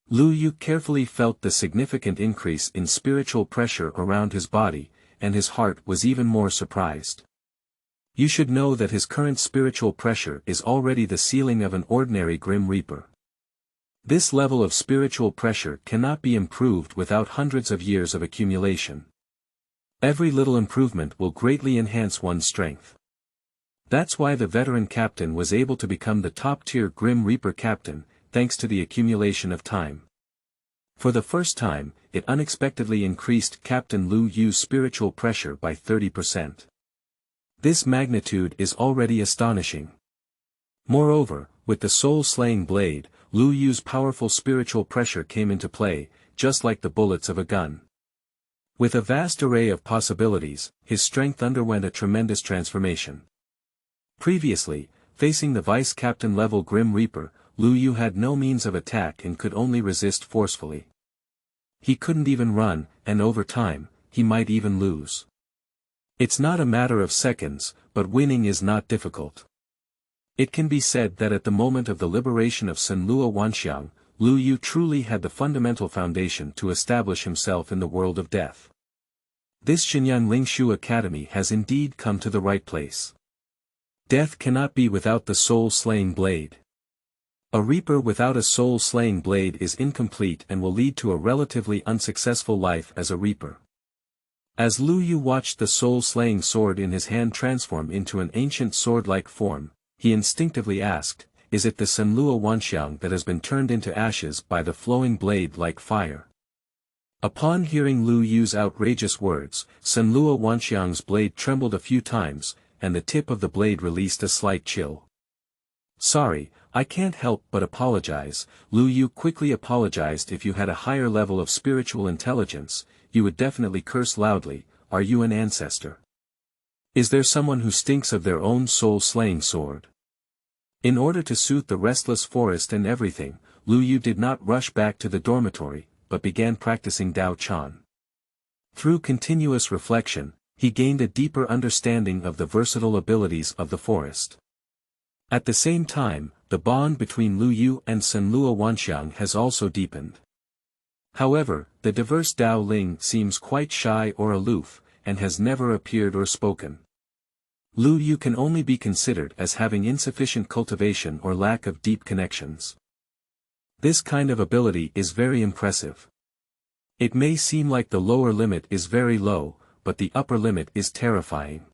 Speaker 1: Lu Yu carefully felt the significant increase in spiritual pressure around his body, and his heart was even more surprised. You should know that his current spiritual pressure is already the ceiling of an ordinary Grim Reaper. This level of spiritual pressure cannot be improved without hundreds of years of accumulation. Every little improvement will greatly enhance one's strength. That's why the veteran captain was able to become the top-tier Grim Reaper captain, thanks to the accumulation of time. For the first time, it unexpectedly increased Captain Lu Yu's spiritual pressure by 30%. This magnitude is already astonishing. Moreover, with the soul-slaying blade, Lu Yu's powerful spiritual pressure came into play, just like the bullets of a gun. With a vast array of possibilities, his strength underwent a tremendous transformation. Previously, facing the vice-captain level Grim Reaper, Lu Yu had no means of attack and could only resist forcefully. He couldn't even run, and over time, he might even lose. It's not a matter of seconds, but winning is not difficult. It can be said that at the moment of the liberation of Senlua Wanxiang, Lu Yu truly had the fundamental foundation to establish himself in the world of death. This Xinyang Lingshu Academy has indeed come to the right place. Death cannot be without the soul-slaying blade. A reaper without a soul-slaying blade is incomplete and will lead to a relatively unsuccessful life as a reaper. As Lu Yu watched the soul-slaying sword in his hand transform into an ancient sword-like form, he instinctively asked, "Is it the Senlua Wanxiang that has been turned into ashes by the flowing blade like fire?" Upon hearing Lu Yu's outrageous words, Senlua Wanxiang's blade trembled a few times, and the tip of the blade released a slight chill. "Sorry, I can't help but apologize." Lu Yu quickly apologized. "If you had a higher level of spiritual intelligence, you would definitely curse loudly. Are you an ancestor? Is there someone who stinks of their own soul-slaying sword?" In order to suit the restless forest and everything, Lu Yu did not rush back to the dormitory, but began practicing Dao Chan. Through continuous reflection, he gained a deeper understanding of the versatile abilities of the forest. At the same time, the bond between Lu Yu and Senlua Wanxiang has also deepened. However, the diverse Dao Ling seems quite shy or aloof, and has never appeared or spoken. Lu Yu can only be considered as having insufficient cultivation or lack of deep connections. This kind of ability is very impressive. It may seem like the lower limit is very low, but the upper limit is terrifying.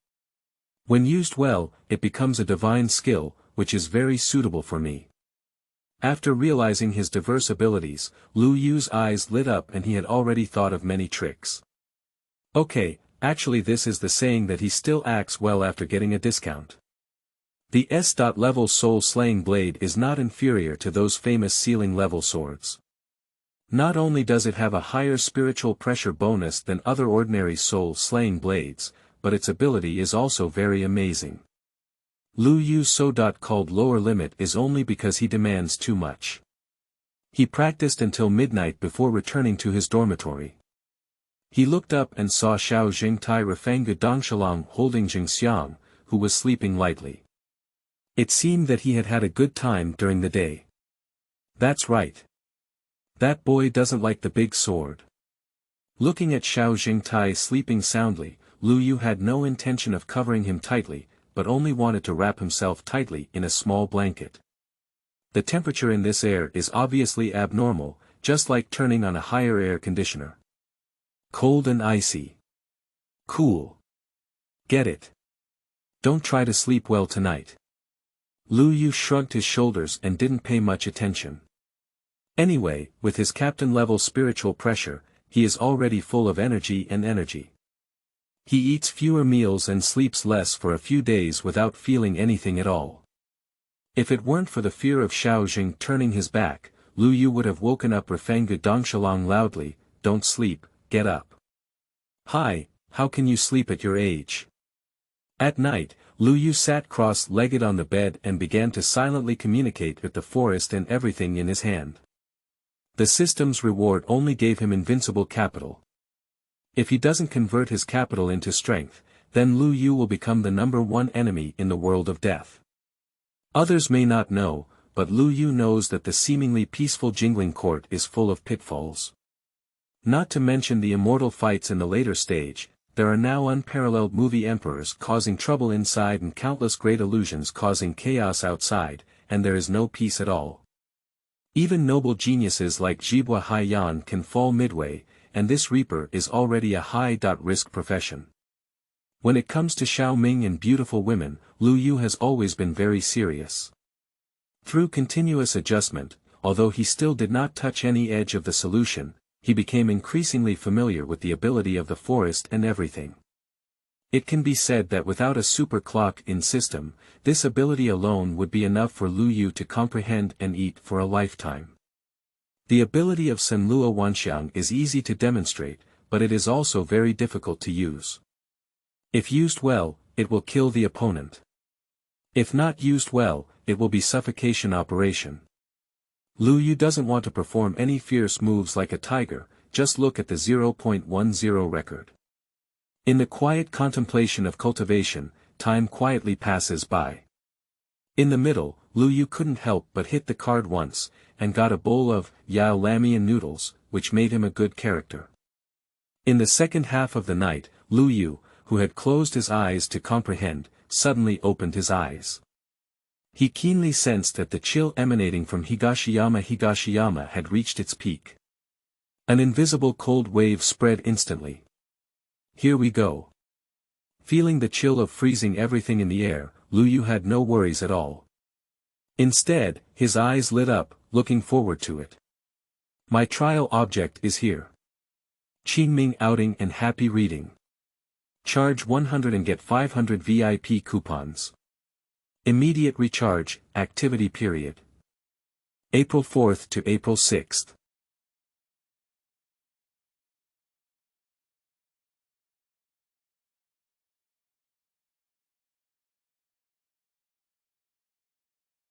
Speaker 1: When used well, it becomes a divine skill, which is very suitable for me. After realizing his diverse abilities, Lu Yu's eyes lit up and he had already thought of many tricks. Okay, actually this is the saying that he still acts well after getting a discount. The S.level soul-slaying blade is not inferior to those famous ceiling-level swords. Not only does it have a higher spiritual pressure bonus than other ordinary soul-slaying blades, but its ability is also very amazing. Lu Yu's so-called lower limit is only because he demands too much. He practiced until midnight before returning to his dormitory. He looked up and saw Xiao Jingtai Refanga Dongshalang holding Jingxiang, who was sleeping lightly. It seemed that he had had a good time during the day. That's right. That boy doesn't like the big sword. Looking at Xiao Jingtai sleeping soundly, Lu Yu had no intention of covering him tightly, but only wanted to wrap himself tightly in a small blanket. The temperature in this air is obviously abnormal, just like turning on a higher air conditioner. Cold and icy. Cool. Get it. Don't try to sleep well tonight. Lu Yu shrugged his shoulders and didn't pay much attention. Anyway, with his captain-level spiritual pressure, he is already full of energy and energy. He eats fewer meals and sleeps less for a few days without feeling anything at all. If it weren't for the fear of Xiaojing turning his back, Lu Yu would have woken up Rafengu Dongshalong loudly, "Don't sleep, get up. Hi, how can you sleep at your age?" At night, Lu Yu sat cross-legged on the bed and began to silently communicate with the forest and everything in his hand. The system's reward only gave him invincible capital. If he doesn't convert his capital into strength, then Lu Yu will become the #1 enemy in the world of death. Others may not know, but Lu Yu knows that the seemingly peaceful Jingling court is full of pitfalls. Not to mention the immortal fights in the later stage, there are now unparalleled movie emperors causing trouble inside and countless great illusions causing chaos outside, and there is no peace at all. Even noble geniuses like Jibwa Haiyan can fall midway, and this Reaper is already a high-risk profession. When it comes to Xiao Ming and beautiful women, Lu Yu has always been very serious. Through continuous adjustment, although he still did not touch any edge of the solution, he became increasingly familiar with the ability of the forest and everything. It can be said that without a super clock-in system, this ability alone would be enough for Lu Yu to comprehend and eat for a lifetime. The ability of Senlua Wanxiang is easy to demonstrate, but it is also very difficult to use. If used well, it will kill the opponent. If not used well, it will be suffocation operation. Lu Yu doesn't want to perform any fierce moves like a tiger, just look at the 0.10 record. In the quiet contemplation of cultivation, time quietly passes by. In the middle, Lu Yu couldn't help but hit the card once, and got a bowl of Yao Lamian noodles, which made him a good character. In the second half of the night, Lu Yu, who had closed his eyes to comprehend, suddenly opened his eyes. He keenly sensed that the chill emanating from Higashiyama had reached its peak. An invisible cold wave spread instantly. Here we go. Feeling the chill of freezing everything in the air, Lu Yu had no worries at all. Instead, his eyes lit up, looking forward to it. My trial object is here. Qingming outing and happy reading. Charge 100 and get 500 VIP coupons. Immediate recharge, activity period. April 4th to April 6th.